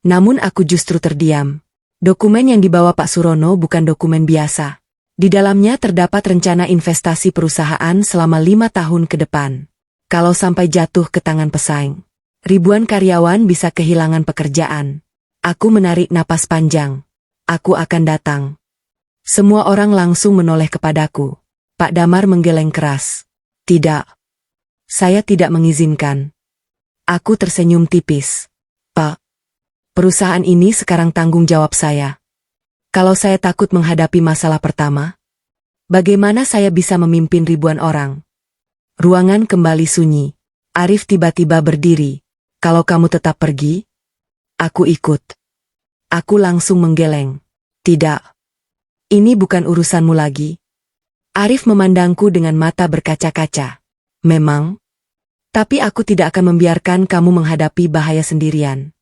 Namun aku justru terdiam. Dokumen yang dibawa Pak Surono bukan dokumen biasa. Di dalamnya terdapat rencana investasi perusahaan selama 5 tahun ke depan. Kalau sampai jatuh ke tangan pesaing, ribuan karyawan bisa kehilangan pekerjaan. Aku menarik napas panjang. Aku akan datang. Semua orang langsung menoleh kepadaku. Pak Damar menggeleng keras. Tidak. Saya tidak mengizinkan. Aku tersenyum tipis. Pak, perusahaan ini sekarang tanggung jawab saya. Kalau saya takut menghadapi masalah pertama, bagaimana saya bisa memimpin ribuan orang? Ruangan kembali sunyi. Arif tiba-tiba berdiri. Kalau kamu tetap pergi, aku ikut. Aku langsung menggeleng. Tidak. Ini bukan urusanmu lagi. Arif memandangku dengan mata berkaca-kaca. Memang. Tapi aku tidak akan membiarkan kamu menghadapi bahaya sendirian.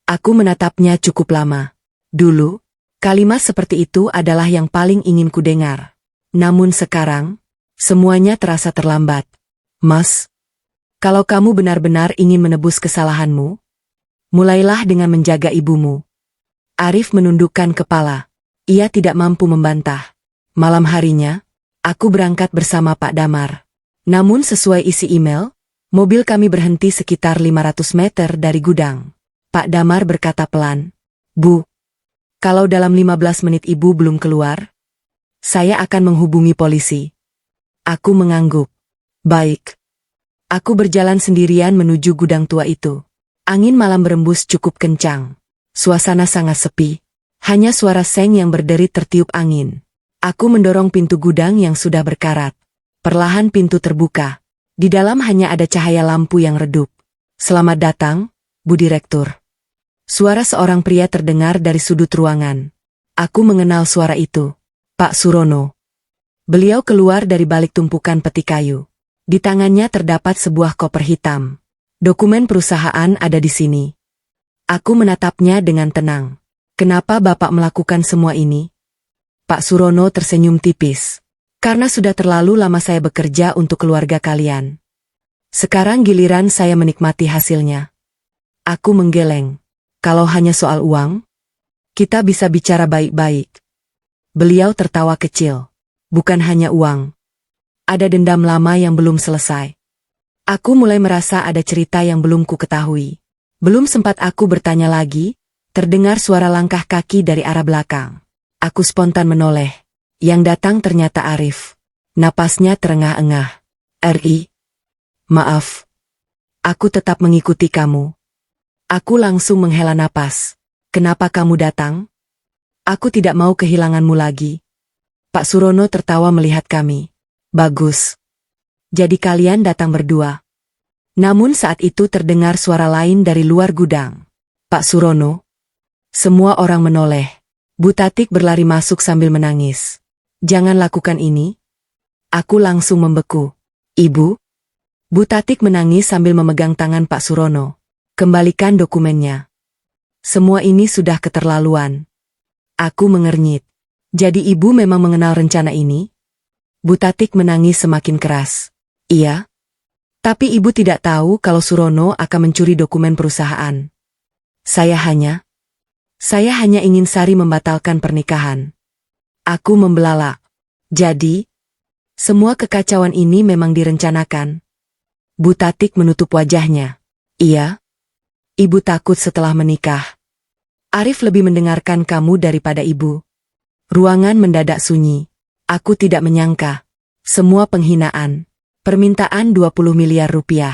Aku menatapnya cukup lama. Dulu, kalimat seperti itu adalah yang paling ingin ku dengar. Namun sekarang, semuanya terasa terlambat. Mas, kalau kamu benar-benar ingin menebus kesalahanmu, mulailah dengan menjaga ibumu. Arif menundukkan kepala. Ia tidak mampu membantah. Malam harinya, aku berangkat bersama Pak Damar. Namun sesuai isi email, mobil kami berhenti sekitar 500 meter dari gudang. Pak Damar berkata pelan, Bu, kalau dalam 15 menit ibu belum keluar, saya akan menghubungi polisi. Aku mengangguk. Baik. Aku berjalan sendirian menuju gudang tua itu. Angin malam berembus cukup kencang. Suasana sangat sepi. Hanya suara seng yang berderit tertiup angin. Aku mendorong pintu gudang yang sudah berkarat. Perlahan pintu terbuka. Di dalam hanya ada cahaya lampu yang redup. Selamat datang, Bu Direktur. Suara seorang pria terdengar dari sudut ruangan. Aku mengenal suara itu. Pak Surono. Beliau keluar dari balik tumpukan peti kayu. Di tangannya terdapat sebuah koper hitam. Dokumen perusahaan ada di sini. Aku menatapnya dengan tenang. Kenapa Bapak melakukan semua ini? Pak Surono tersenyum tipis. Karena sudah terlalu lama saya bekerja untuk keluarga kalian. Sekarang giliran saya menikmati hasilnya. Aku menggeleng. Kalau hanya soal uang, kita bisa bicara baik-baik. Beliau tertawa kecil. Bukan hanya uang. Ada dendam lama yang belum selesai. Aku mulai merasa ada cerita yang belum ku ketahui. Belum sempat aku bertanya lagi, terdengar suara langkah kaki dari arah belakang. Aku spontan menoleh. Yang datang ternyata Arif. Napasnya terengah-engah. "RI, maaf. Aku tetap mengikuti kamu." Aku langsung menghela napas. "Kenapa kamu datang?" "Aku tidak mau kehilanganmu lagi." Pak Surono tertawa melihat kami. "Bagus. Jadi kalian datang berdua." Namun saat itu terdengar suara lain dari luar gudang. "Pak Surono." Semua orang menoleh. Bu Tatik berlari masuk sambil menangis. "Jangan lakukan ini." Aku langsung membeku. "Ibu?" Bu Tatik menangis sambil memegang tangan Pak Surono. "Kembalikan dokumennya. Semua ini sudah keterlaluan." Aku mengernyit. "Jadi ibu memang mengenal rencana ini?" Bu Tatik menangis semakin keras. "Iya. Tapi ibu tidak tahu kalau Surono akan mencuri dokumen perusahaan. Saya hanya ingin Sari membatalkan pernikahan." Aku membelalak. "Jadi, semua kekacauan ini memang direncanakan?" Bu Tatik menutup wajahnya. "Iya. Ibu takut setelah menikah. Arif lebih mendengarkan kamu daripada ibu." Ruangan mendadak sunyi. Aku tidak menyangka. Semua penghinaan. Permintaan 20 miliar rupiah.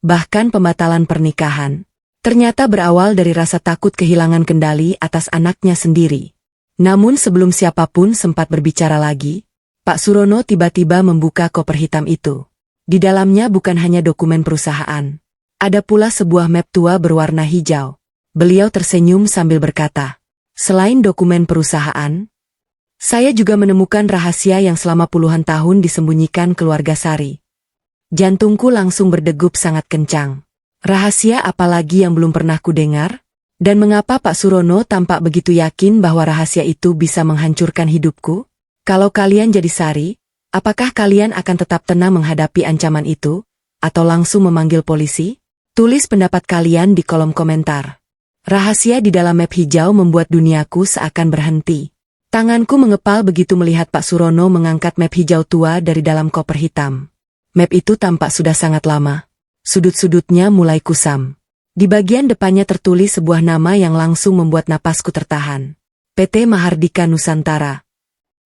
Bahkan pembatalan pernikahan. Ternyata berawal dari rasa takut kehilangan kendali atas anaknya sendiri. Namun sebelum siapapun sempat berbicara lagi, Pak Surono tiba-tiba membuka koper hitam itu. Di dalamnya bukan hanya dokumen perusahaan. Ada pula sebuah map tua berwarna hijau. Beliau tersenyum sambil berkata, "Selain dokumen perusahaan, saya juga menemukan rahasia yang selama puluhan tahun disembunyikan keluarga Sari." Jantungku langsung berdegup sangat kencang. Rahasia apa lagi yang belum pernah ku dengar? Dan mengapa Pak Surono tampak begitu yakin bahwa rahasia itu bisa menghancurkan hidupku? Kalau kalian jadi Sari, apakah kalian akan tetap tenang menghadapi ancaman itu? Atau langsung memanggil polisi? Tulis pendapat kalian di kolom komentar. Rahasia di dalam map hijau membuat duniaku seakan berhenti. Tanganku mengepal begitu melihat Pak Surono mengangkat map hijau tua dari dalam koper hitam. Map itu tampak sudah sangat lama. Sudut-sudutnya mulai kusam. Di bagian depannya tertulis sebuah nama yang langsung membuat napasku tertahan. PT Mahardika Nusantara.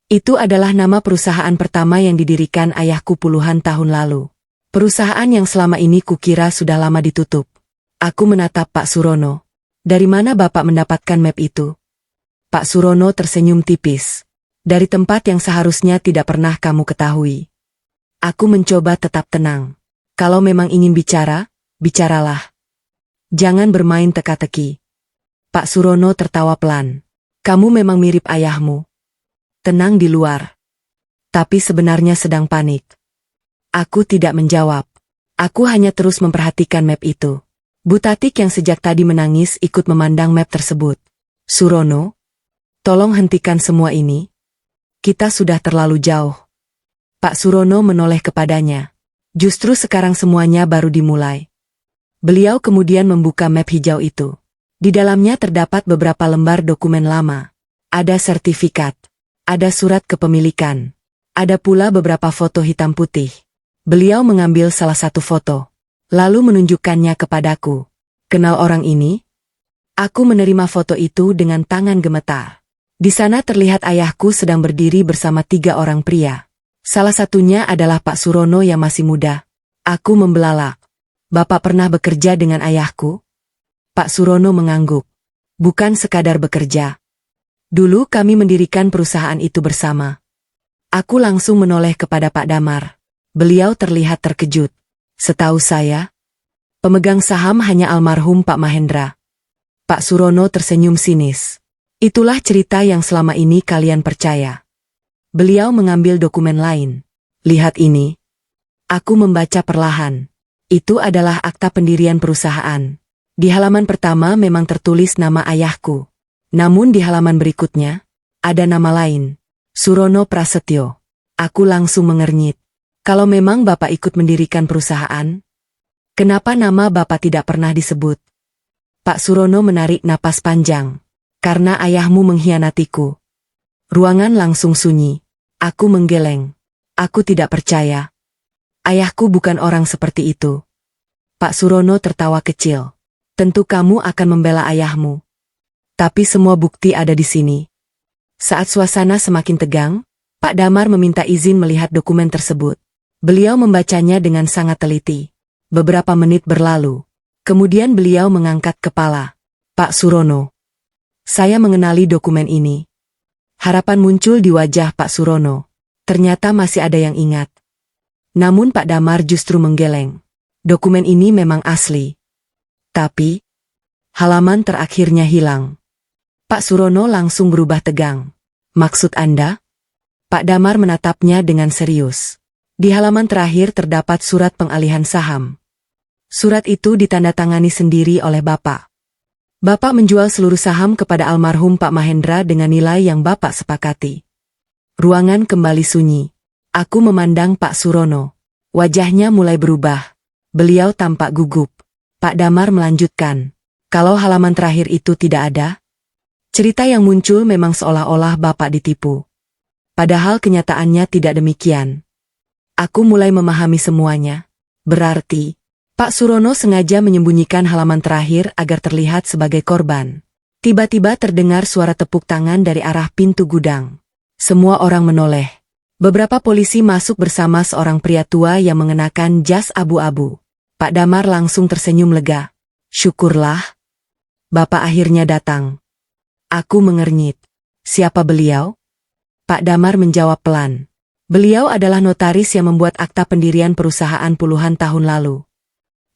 Itu adalah nama perusahaan pertama yang didirikan ayahku puluhan tahun lalu. Perusahaan yang selama ini kukira sudah lama ditutup. Aku menatap Pak Surono. Dari mana Bapak mendapatkan map itu? Pak Surono tersenyum tipis. Dari tempat yang seharusnya tidak pernah kamu ketahui. Aku mencoba tetap tenang. Kalau memang ingin bicara, bicaralah. Jangan bermain teka-teki. Pak Surono tertawa pelan. Kamu memang mirip ayahmu. Tenang di luar. Tapi sebenarnya sedang panik. Aku tidak menjawab. Aku hanya terus memperhatikan map itu. Butatik yang sejak tadi menangis ikut memandang map tersebut. Surono, tolong hentikan semua ini. Kita sudah terlalu jauh. Pak Surono menoleh kepadanya. Justru sekarang semuanya baru dimulai. Beliau kemudian membuka map hijau itu. Di dalamnya terdapat beberapa lembar dokumen lama. Ada sertifikat. Ada surat kepemilikan. Ada pula beberapa foto hitam putih. Beliau mengambil salah satu foto. Lalu menunjukkannya kepadaku. Kenal orang ini? Aku menerima foto itu dengan tangan gemetar. Di sana terlihat ayahku sedang berdiri bersama 3 orang pria. Salah satunya adalah Pak Surono yang masih muda. Aku membelalak. Bapak pernah bekerja dengan ayahku? Pak Surono mengangguk. Bukan sekadar bekerja. Dulu kami mendirikan perusahaan itu bersama. Aku langsung menoleh kepada Pak Damar. Beliau terlihat terkejut. Setahu saya, pemegang saham hanya almarhum Pak Mahendra. Pak Surono tersenyum sinis. Itulah cerita yang selama ini kalian percaya. Beliau mengambil dokumen lain. Lihat ini. Aku membaca perlahan. Itu adalah akta pendirian perusahaan. Di halaman pertama memang tertulis nama ayahku. Namun di halaman berikutnya, ada nama lain. Surono Prasetyo. Aku langsung mengernyit. Kalau memang Bapak ikut mendirikan perusahaan, kenapa nama Bapak tidak pernah disebut? Pak Surono menarik napas panjang. Karena ayahmu mengkhianatiku. Ruangan langsung sunyi. Aku menggeleng. Aku tidak percaya. Ayahku bukan orang seperti itu. Pak Surono tertawa kecil. Tentu kamu akan membela ayahmu. Tapi semua bukti ada di sini. Saat suasana semakin tegang, Pak Damar meminta izin melihat dokumen tersebut. Beliau membacanya dengan sangat teliti. Beberapa menit berlalu. Kemudian beliau mengangkat kepala. Pak Surono. Saya mengenali dokumen ini. Harapan muncul di wajah Pak Surono. Ternyata masih ada yang ingat. Namun Pak Damar justru menggeleng. Dokumen ini memang asli. Tapi, halaman terakhirnya hilang. Pak Surono langsung berubah tegang. Maksud Anda? Pak Damar menatapnya dengan serius. Di halaman terakhir terdapat surat pengalihan saham. Surat itu ditandatangani sendiri oleh Bapak. Bapak menjual seluruh saham kepada almarhum Pak Mahendra dengan nilai yang Bapak sepakati. Ruangan kembali sunyi. Aku memandang Pak Surono. Wajahnya mulai berubah. Beliau tampak gugup. Pak Damar melanjutkan. Kalau halaman terakhir itu tidak ada, cerita yang muncul memang seolah-olah Bapak ditipu. Padahal kenyataannya tidak demikian. Aku mulai memahami semuanya. Berarti, Pak Surono sengaja menyembunyikan halaman terakhir agar terlihat sebagai korban. Tiba-tiba terdengar suara tepuk tangan dari arah pintu gudang. Semua orang menoleh. Beberapa polisi masuk bersama seorang pria tua yang mengenakan jas abu-abu. Pak Damar langsung tersenyum lega. Syukurlah. Bapak akhirnya datang. Aku mengernyit. Siapa beliau? Pak Damar menjawab pelan. Beliau adalah notaris yang membuat akta pendirian perusahaan puluhan tahun lalu.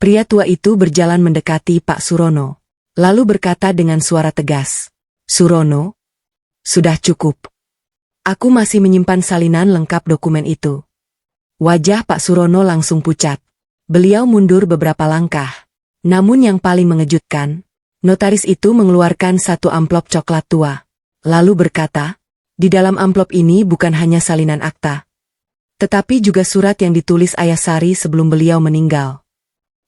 Pria tua itu berjalan mendekati Pak Surono. Lalu berkata dengan suara tegas. Surono, sudah cukup. Aku masih menyimpan salinan lengkap dokumen itu. Wajah Pak Surono langsung pucat. Beliau mundur beberapa langkah. Namun yang paling mengejutkan, notaris itu mengeluarkan satu amplop coklat tua. Lalu berkata, di dalam amplop ini bukan hanya salinan akta, tetapi juga surat yang ditulis Ayah Sari sebelum beliau meninggal.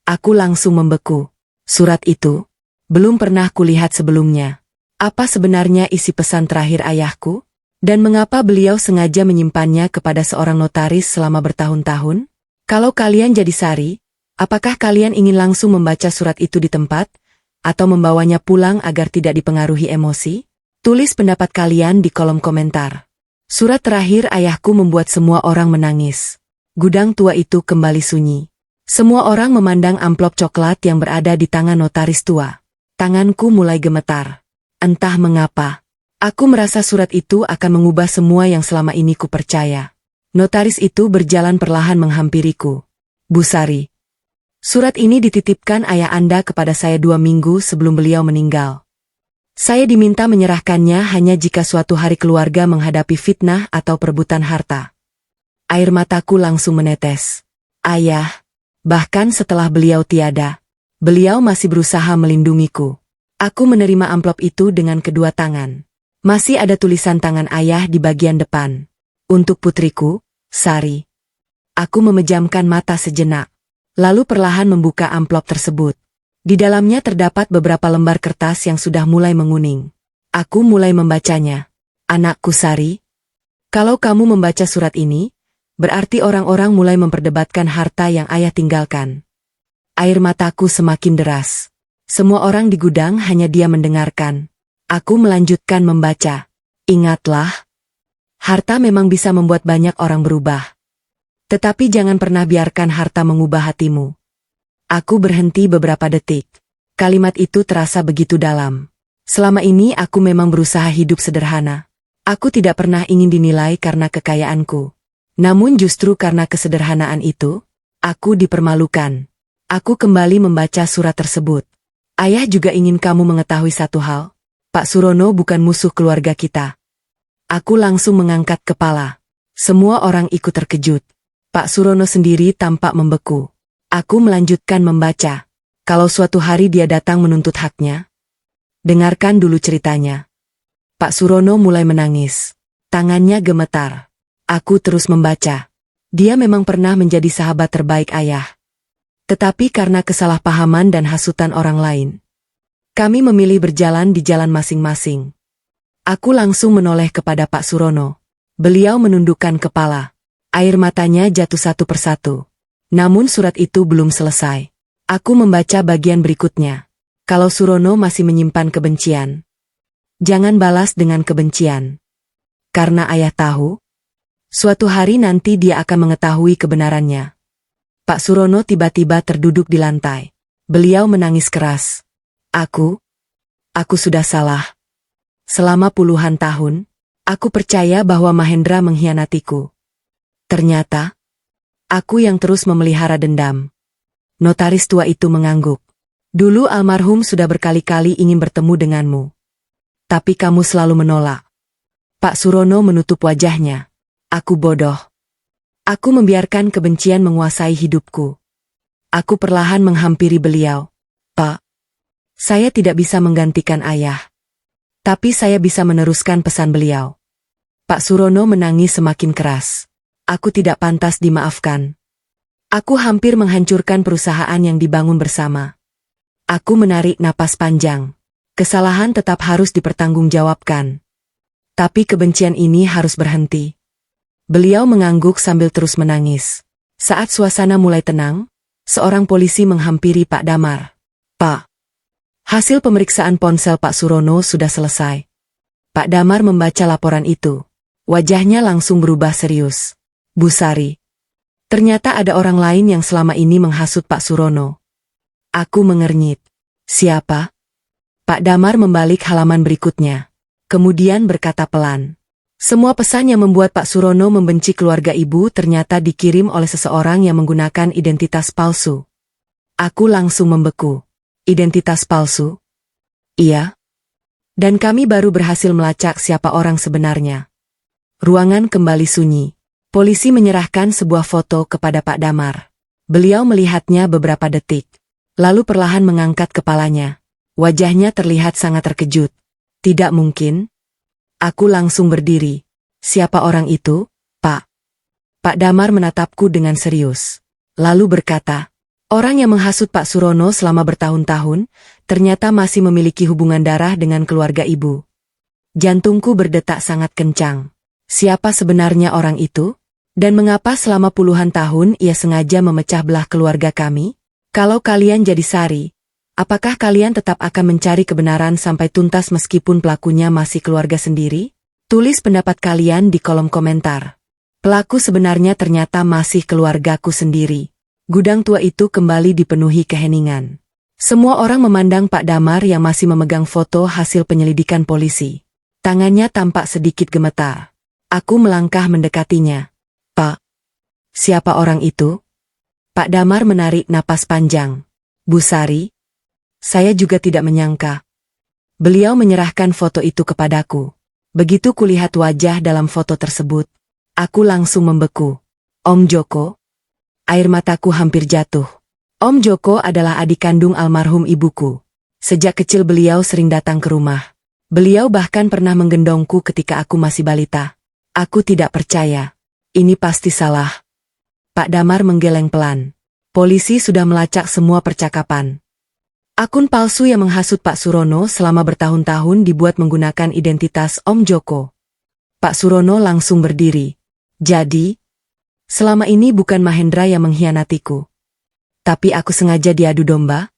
Aku langsung membeku. Surat itu? Belum pernah kulihat sebelumnya. Apa sebenarnya isi pesan terakhir ayahku? Dan mengapa beliau sengaja menyimpannya kepada seorang notaris selama bertahun-tahun? Kalau kalian jadi Sari, apakah kalian ingin langsung membaca surat itu di tempat? Atau membawanya pulang agar tidak dipengaruhi emosi? Tulis pendapat kalian di kolom komentar. Surat terakhir ayahku membuat semua orang menangis. Gudang tua itu kembali sunyi. Semua orang memandang amplop coklat yang berada di tangan notaris tua. Tanganku mulai gemetar. Entah mengapa. Aku merasa surat itu akan mengubah semua yang selama ini ku percaya. Notaris itu berjalan perlahan menghampiriku. Bu Sari. Surat ini dititipkan ayah Anda kepada saya 2 minggu sebelum beliau meninggal. Saya diminta menyerahkannya hanya jika suatu hari keluarga menghadapi fitnah atau perebutan harta. Air mataku langsung menetes. Ayah, bahkan setelah beliau tiada, beliau masih berusaha melindungiku. Aku menerima amplop itu dengan kedua tangan. Masih ada tulisan tangan ayah di bagian depan. Untuk putriku, Sari. Aku memejamkan mata sejenak. Lalu perlahan membuka amplop tersebut. Di dalamnya terdapat beberapa lembar kertas yang sudah mulai menguning. Aku mulai membacanya. Anakku Sari, kalau kamu membaca surat ini, berarti orang-orang mulai memperdebatkan harta yang ayah tinggalkan. Air mataku semakin deras. Semua orang di gudang hanya diam mendengarkan. Aku melanjutkan membaca. Ingatlah, harta memang bisa membuat banyak orang berubah. Tetapi jangan pernah biarkan harta mengubah hatimu. Aku berhenti beberapa detik. Kalimat itu terasa begitu dalam. Selama ini aku memang berusaha hidup sederhana. Aku tidak pernah ingin dinilai karena kekayaanku. Namun justru karena kesederhanaan itu, aku dipermalukan. Aku kembali membaca surat tersebut. Ayah juga ingin kamu mengetahui satu hal. Pak Surono bukan musuh keluarga kita. Aku langsung mengangkat kepala. Semua orang ikut terkejut. Pak Surono sendiri tampak membeku. Aku melanjutkan membaca. Kalau suatu hari dia datang menuntut haknya, dengarkan dulu ceritanya. Pak Surono mulai menangis. Tangannya gemetar. Aku terus membaca. Dia memang pernah menjadi sahabat terbaik ayah. Tetapi karena kesalahpahaman dan hasutan orang lain, kami memilih berjalan di jalan masing-masing. Aku langsung menoleh kepada Pak Surono. Beliau menundukkan kepala. Air matanya jatuh satu persatu. Namun surat itu belum selesai. Aku membaca bagian berikutnya. Kalau Surono masih menyimpan kebencian, jangan balas dengan kebencian. Karena ayah tahu, suatu hari nanti dia akan mengetahui kebenarannya. Pak Surono tiba-tiba terduduk di lantai. Beliau menangis keras. Aku sudah salah. Selama puluhan tahun, aku percaya bahwa Mahendra mengkhianatiku. Ternyata, aku yang terus memelihara dendam. Notaris tua itu mengangguk. Dulu almarhum sudah berkali-kali ingin bertemu denganmu. Tapi kamu selalu menolak. Pak Surono menutup wajahnya. Aku bodoh. Aku membiarkan kebencian menguasai hidupku. Aku perlahan menghampiri beliau. Pak, saya tidak bisa menggantikan ayah. Tapi saya bisa meneruskan pesan beliau. Pak Surono menangis semakin keras. Aku tidak pantas dimaafkan. Aku hampir menghancurkan perusahaan yang dibangun bersama. Aku menarik napas panjang. Kesalahan tetap harus dipertanggungjawabkan. Tapi kebencian ini harus berhenti. Beliau mengangguk sambil terus menangis. Saat suasana mulai tenang, seorang polisi menghampiri Pak Damar. Pak, hasil pemeriksaan ponsel Pak Surono sudah selesai. Pak Damar membaca laporan itu. Wajahnya langsung berubah serius. Bu Sari, ternyata ada orang lain yang selama ini menghasut Pak Surono. Aku mengernyit. Siapa? Pak Damar membalik halaman berikutnya. Kemudian berkata pelan. Semua pesan yang membuat Pak Surono membenci keluarga ibu ternyata dikirim oleh seseorang yang menggunakan identitas palsu. Aku langsung membeku. Identitas palsu? Iya. Dan kami baru berhasil melacak siapa orang sebenarnya. Ruangan kembali sunyi. Polisi menyerahkan sebuah foto kepada Pak Damar. Beliau melihatnya beberapa detik. Lalu perlahan mengangkat kepalanya. Wajahnya terlihat sangat terkejut. Tidak mungkin. Aku langsung berdiri. Siapa orang itu, Pak? Pak Damar menatapku dengan serius. Lalu berkata, Orang yang menghasut Pak Surono selama bertahun-tahun, ternyata masih memiliki hubungan darah dengan keluarga ibu. Jantungku berdetak sangat kencang. Siapa sebenarnya orang itu? Dan mengapa selama puluhan tahun ia sengaja memecah belah keluarga kami? Kalau kalian jadi Sari, apakah kalian tetap akan mencari kebenaran sampai tuntas meskipun pelakunya masih keluarga sendiri? Tulis pendapat kalian di kolom komentar. Pelaku sebenarnya ternyata masih keluargaku sendiri. Gudang tua itu kembali dipenuhi keheningan. Semua orang memandang Pak Damar yang masih memegang foto hasil penyelidikan polisi. Tangannya tampak sedikit gemetar. Aku melangkah mendekatinya. Pak, siapa orang itu? Pak Damar menarik napas panjang. Bu Sari, saya juga tidak menyangka. Beliau menyerahkan foto itu kepadaku. Begitu kulihat wajah dalam foto tersebut, aku langsung membeku. Om Joko? Air mataku hampir jatuh. Om Joko adalah adik kandung almarhum ibuku. Sejak kecil beliau sering datang ke rumah. Beliau bahkan pernah menggendongku ketika aku masih balita. Aku tidak percaya. Ini pasti salah. Pak Damar menggeleng pelan. Polisi sudah melacak semua percakapan. Akun palsu yang menghasut Pak Surono selama bertahun-tahun dibuat menggunakan identitas Om Joko. Pak Surono langsung berdiri. Jadi, selama ini bukan Mahendra yang mengkhianatiku. Tapi aku sengaja diadu domba?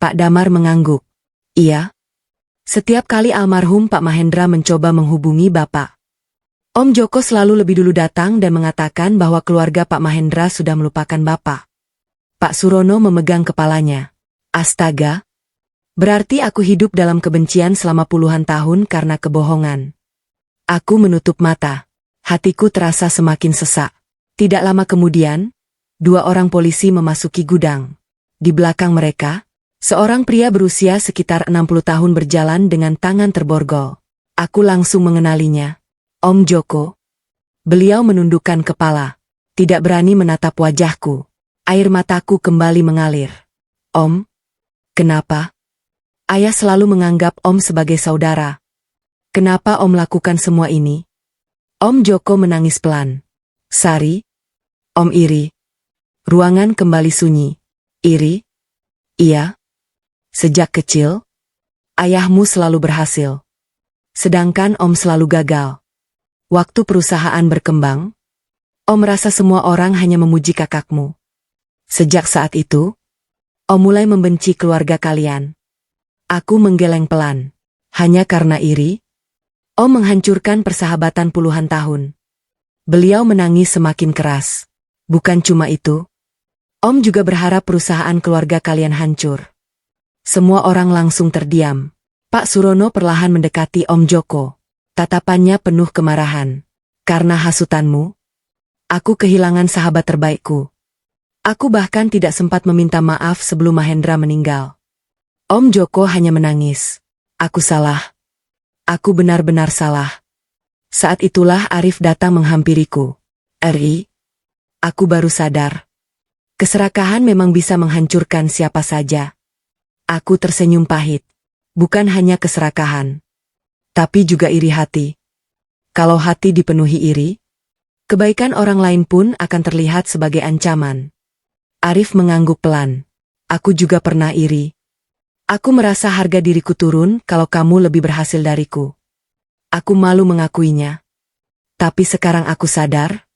Pak Damar mengangguk. Iya. Setiap kali almarhum Pak Mahendra mencoba menghubungi Bapak, Om Joko selalu lebih dulu datang dan mengatakan bahwa keluarga Pak Mahendra sudah melupakan Bapak. Pak Surono memegang kepalanya. Astaga. Berarti aku hidup dalam kebencian selama puluhan tahun karena kebohongan. Aku menutup mata. Hatiku terasa semakin sesak. Tidak lama kemudian, dua orang polisi memasuki gudang. Di belakang mereka, seorang pria berusia sekitar 60 tahun berjalan dengan tangan terborgol. Aku langsung mengenalinya. Om Joko. Beliau menundukkan kepala. Tidak berani menatap wajahku. Air mataku kembali mengalir. Om? Kenapa? Ayah selalu menganggap Om sebagai saudara. Kenapa Om lakukan semua ini? Om Joko menangis pelan. Sari? Om iri. Ruangan kembali sunyi. Iri? Iya. Sejak kecil, ayahmu selalu berhasil. Sedangkan Om selalu gagal. Waktu perusahaan berkembang, Om merasa semua orang hanya memuji kakakmu. Sejak saat itu, Om mulai membenci keluarga kalian. Aku menggeleng pelan. Hanya karena iri, Om menghancurkan persahabatan puluhan tahun. Beliau menangis semakin keras. Bukan cuma itu, Om juga berharap perusahaan keluarga kalian hancur. Semua orang langsung terdiam. Pak Surono perlahan mendekati Om Joko. Tatapannya penuh kemarahan. Karena hasutanmu, aku kehilangan sahabat terbaikku. Aku bahkan tidak sempat meminta maaf sebelum Mahendra meninggal. Om Joko hanya menangis. Aku salah. Aku benar-benar salah. Saat itulah Arif datang menghampiriku. Eri, aku baru sadar. Keserakahan memang bisa menghancurkan siapa saja. Aku tersenyum pahit. Bukan hanya keserakahan, tapi juga iri hati. Kalau hati dipenuhi iri, kebaikan orang lain pun akan terlihat sebagai ancaman. Arif mengangguk pelan. Aku juga pernah iri. Aku merasa harga diriku turun kalau kamu lebih berhasil dariku. Aku malu mengakuinya. Tapi sekarang aku sadar,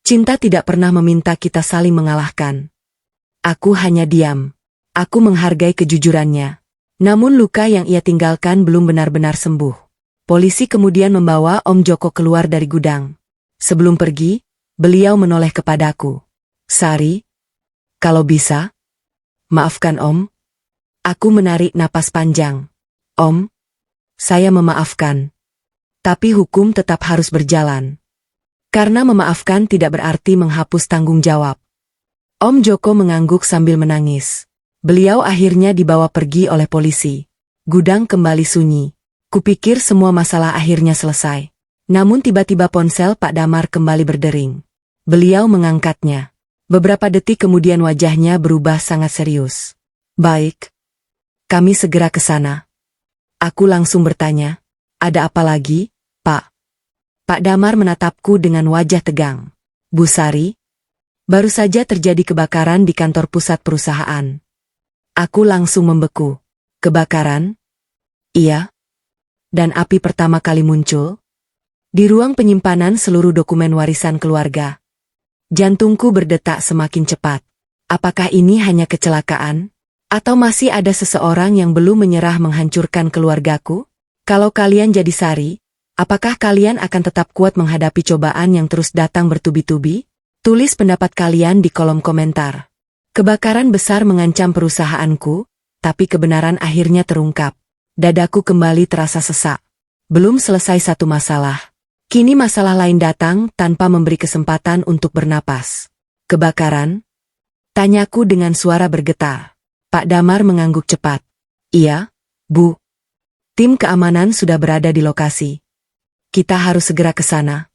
cinta tidak pernah meminta kita saling mengalahkan. Aku hanya diam. Aku menghargai kejujurannya. Namun luka yang ia tinggalkan belum benar-benar sembuh. Polisi kemudian membawa Om Joko keluar dari gudang. Sebelum pergi, beliau menoleh kepadaku. Sari, kalau bisa, maafkan Om. Aku menarik napas panjang. Om, saya memaafkan. Tapi hukum tetap harus berjalan. Karena memaafkan tidak berarti menghapus tanggung jawab. Om Joko mengangguk sambil menangis. Beliau akhirnya dibawa pergi oleh polisi. Gudang kembali sunyi. Kupikir semua masalah akhirnya selesai. Namun tiba-tiba ponsel Pak Damar kembali berdering. Beliau mengangkatnya. Beberapa detik kemudian wajahnya berubah sangat serius. Baik. Kami segera ke sana. Aku langsung bertanya. Ada apa lagi, Pak? Pak Damar menatapku dengan wajah tegang. Bu Sari, Baru saja terjadi kebakaran di kantor pusat perusahaan. Aku langsung membeku. Kebakaran? Iya. Dan api pertama kali muncul di ruang penyimpanan seluruh dokumen warisan keluarga. Jantungku berdetak semakin cepat. Apakah ini hanya kecelakaan? Atau masih ada seseorang yang belum menyerah menghancurkan keluargaku? Kalau kalian jadi Sari, apakah kalian akan tetap kuat menghadapi cobaan yang terus datang bertubi-tubi? Tulis pendapat kalian di kolom komentar. Kebakaran besar mengancam perusahaanku, tapi kebenaran akhirnya terungkap. Dadaku kembali terasa sesak. Belum selesai satu masalah. Kini masalah lain datang tanpa memberi kesempatan untuk bernapas. Kebakaran? Tanyaku dengan suara bergetar. Pak Damar mengangguk cepat. Iya, Bu. Tim keamanan sudah berada di lokasi. Kita harus segera ke sana.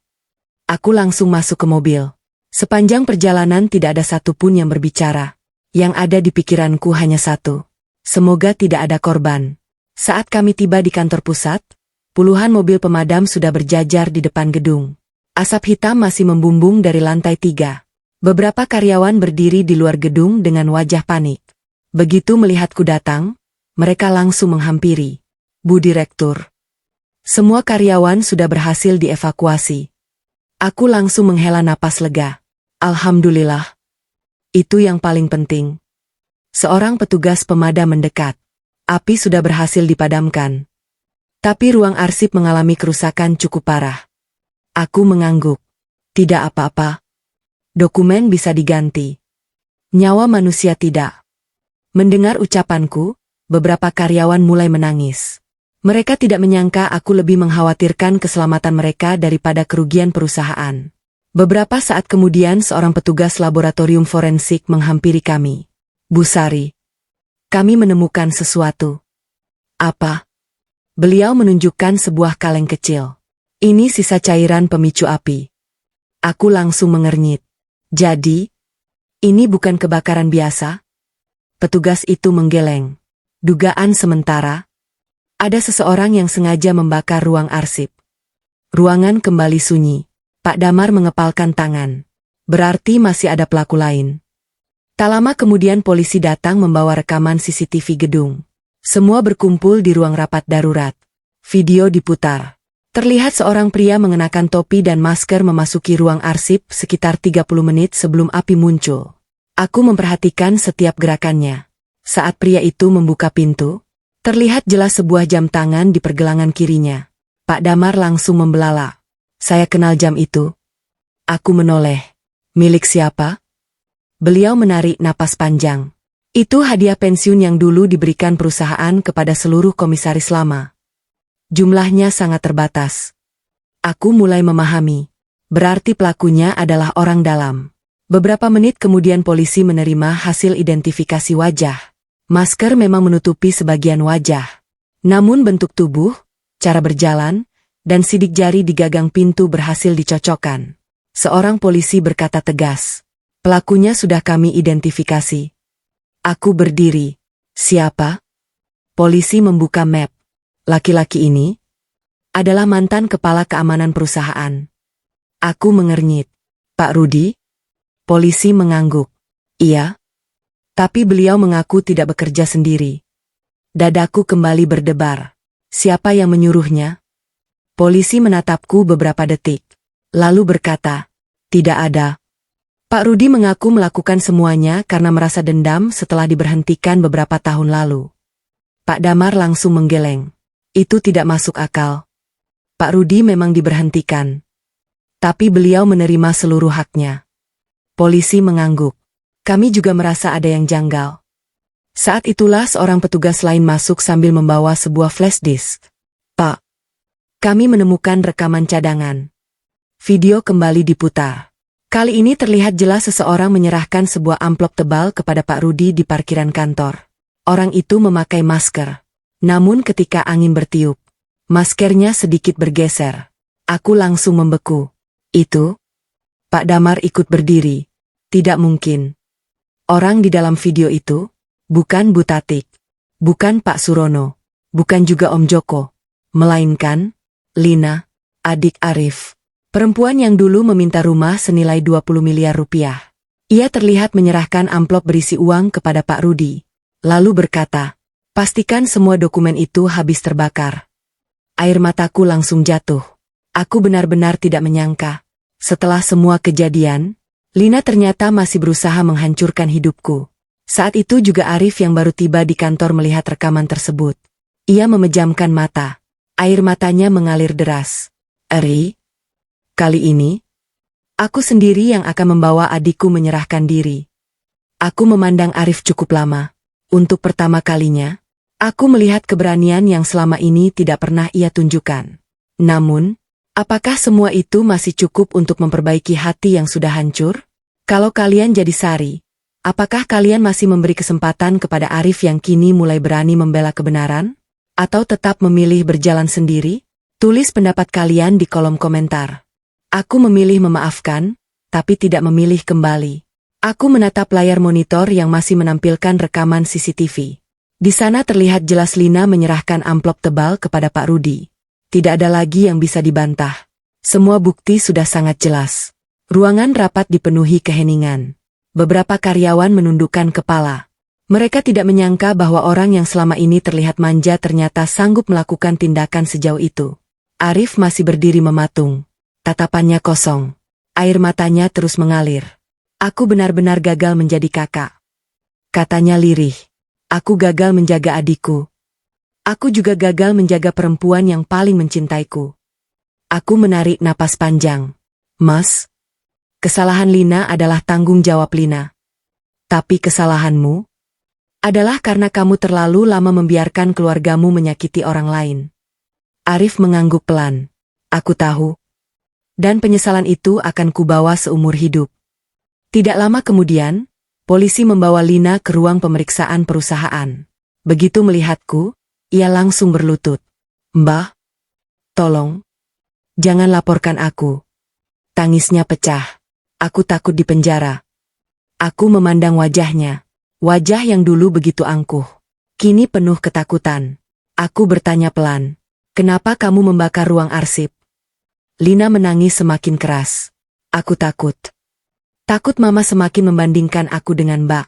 Aku langsung masuk ke mobil. Sepanjang perjalanan tidak ada satupun yang berbicara. Yang ada di pikiranku hanya satu. Semoga tidak ada korban. Saat kami tiba di kantor pusat, puluhan mobil pemadam sudah berjajar di depan gedung. Asap hitam masih membumbung dari lantai 3. Beberapa karyawan berdiri di luar gedung dengan wajah panik. Begitu melihatku datang, mereka langsung menghampiri. Bu Direktur. Semua karyawan sudah berhasil dievakuasi. Aku langsung menghela napas lega. Alhamdulillah. Itu yang paling penting. Seorang petugas pemadam mendekat. Api sudah berhasil dipadamkan. Tapi ruang arsip mengalami kerusakan cukup parah. Aku mengangguk. Tidak apa-apa. Dokumen bisa diganti. Nyawa manusia tidak. Mendengar ucapanku, beberapa karyawan mulai menangis. Mereka tidak menyangka aku lebih mengkhawatirkan keselamatan mereka daripada kerugian perusahaan. Beberapa saat kemudian seorang petugas laboratorium forensik menghampiri kami. Bu Sari, kami menemukan sesuatu. Apa? Beliau menunjukkan sebuah kaleng kecil. Ini sisa cairan pemicu api. Aku langsung mengernyit. Jadi, ini bukan kebakaran biasa? Petugas itu menggeleng. Dugaan sementara, ada seseorang yang sengaja membakar ruang arsip. Ruangan kembali sunyi. Pak Damar mengepalkan tangan. Berarti masih ada pelaku lain. Tak lama kemudian polisi datang membawa rekaman CCTV gedung. Semua berkumpul di ruang rapat darurat. Video diputar. Terlihat seorang pria mengenakan topi dan masker memasuki ruang arsip sekitar 30 menit sebelum api muncul. Aku memperhatikan setiap gerakannya. Saat pria itu membuka pintu, terlihat jelas sebuah jam tangan di pergelangan kirinya. Pak Damar langsung membelalak. Saya kenal jam itu. Aku menoleh. Milik siapa? Beliau menarik napas panjang. Itu hadiah pensiun yang dulu diberikan perusahaan kepada seluruh komisaris lama. Jumlahnya sangat terbatas. Aku mulai memahami. Berarti pelakunya adalah orang dalam. Beberapa menit kemudian polisi menerima hasil identifikasi wajah. Masker memang menutupi sebagian wajah. Namun bentuk tubuh, cara berjalan, dan sidik jari di gagang pintu berhasil dicocokkan. Seorang polisi berkata tegas. Pelakunya sudah kami identifikasi. Aku berdiri. Siapa? Polisi membuka map. Laki-laki ini adalah mantan kepala keamanan perusahaan. Aku mengernyit. Pak Rudi? Polisi mengangguk. Iya. Tapi beliau mengaku tidak bekerja sendiri. Dadaku kembali berdebar. Siapa yang menyuruhnya? Polisi menatapku beberapa detik. Lalu berkata, tidak ada. Pak Rudi mengaku melakukan semuanya karena merasa dendam setelah diberhentikan beberapa tahun lalu. Pak Damar langsung menggeleng. Itu tidak masuk akal. Pak Rudi memang diberhentikan. Tapi beliau menerima seluruh haknya. Polisi mengangguk. Kami juga merasa ada yang janggal. Saat itulah seorang petugas lain masuk sambil membawa sebuah flash disk. Pak, kami menemukan rekaman cadangan. Video kembali diputar. Kali ini terlihat jelas seseorang menyerahkan sebuah amplop tebal kepada Pak Rudi di parkiran kantor. Orang itu memakai masker. Namun ketika angin bertiup, maskernya sedikit bergeser. Aku langsung membeku. Itu? Pak Damar ikut berdiri. Tidak mungkin. Orang di dalam video itu, bukan Bu Tatik. Bukan Pak Surono. Bukan juga Om Joko. Melainkan Lina, adik Arif. Perempuan yang dulu meminta rumah senilai 20 miliar rupiah. Ia terlihat menyerahkan amplop berisi uang kepada Pak Rudi. Lalu berkata, "Pastikan semua dokumen itu habis terbakar." Air mataku langsung jatuh. Aku benar-benar tidak menyangka. Setelah semua kejadian, Lina ternyata masih berusaha menghancurkan hidupku. Saat itu juga Arif yang baru tiba di kantor melihat rekaman tersebut. Ia memejamkan mata. Air matanya mengalir deras. "Eri, kali ini, aku sendiri yang akan membawa adikku menyerahkan diri." Aku memandang Arif cukup lama. Untuk pertama kalinya, aku melihat keberanian yang selama ini tidak pernah ia tunjukkan. Namun, apakah semua itu masih cukup untuk memperbaiki hati yang sudah hancur? Kalau kalian jadi Sari, apakah kalian masih memberi kesempatan kepada Arif yang kini mulai berani membela kebenaran? Atau tetap memilih berjalan sendiri? Tulis pendapat kalian di kolom komentar. Aku memilih memaafkan, tapi tidak memilih kembali. Aku menatap layar monitor yang masih menampilkan rekaman CCTV. Di sana terlihat jelas Lina menyerahkan amplop tebal kepada Pak Rudi. Tidak ada lagi yang bisa dibantah. Semua bukti sudah sangat jelas. Ruangan rapat dipenuhi keheningan. Beberapa karyawan menundukkan kepala. Mereka tidak menyangka bahwa orang yang selama ini terlihat manja ternyata sanggup melakukan tindakan sejauh itu. Arif masih berdiri mematung. Tatapannya kosong. Air matanya terus mengalir. "Aku benar-benar gagal menjadi kakak," katanya lirih. "Aku gagal menjaga adikku. Aku juga gagal menjaga perempuan yang paling mencintaiku." Aku menarik napas panjang. "Mas, kesalahan Lina adalah tanggung jawab Lina. Tapi kesalahanmu adalah karena kamu terlalu lama membiarkan keluargamu menyakiti orang lain." Arif mengangguk pelan. "Aku tahu. Dan penyesalan itu akan kubawa seumur hidup." Tidak lama kemudian, polisi membawa Lina ke ruang pemeriksaan perusahaan. Begitu melihatku, ia langsung berlutut. "Mbah, tolong, jangan laporkan aku." Tangisnya pecah. "Aku takut dipenjara." Aku memandang wajahnya. Wajah yang dulu begitu angkuh, kini penuh ketakutan. Aku bertanya pelan, "Kenapa kamu membakar ruang arsip?" Lina menangis semakin keras. "Aku takut. Takut Mama semakin membandingkan aku dengan Mbak.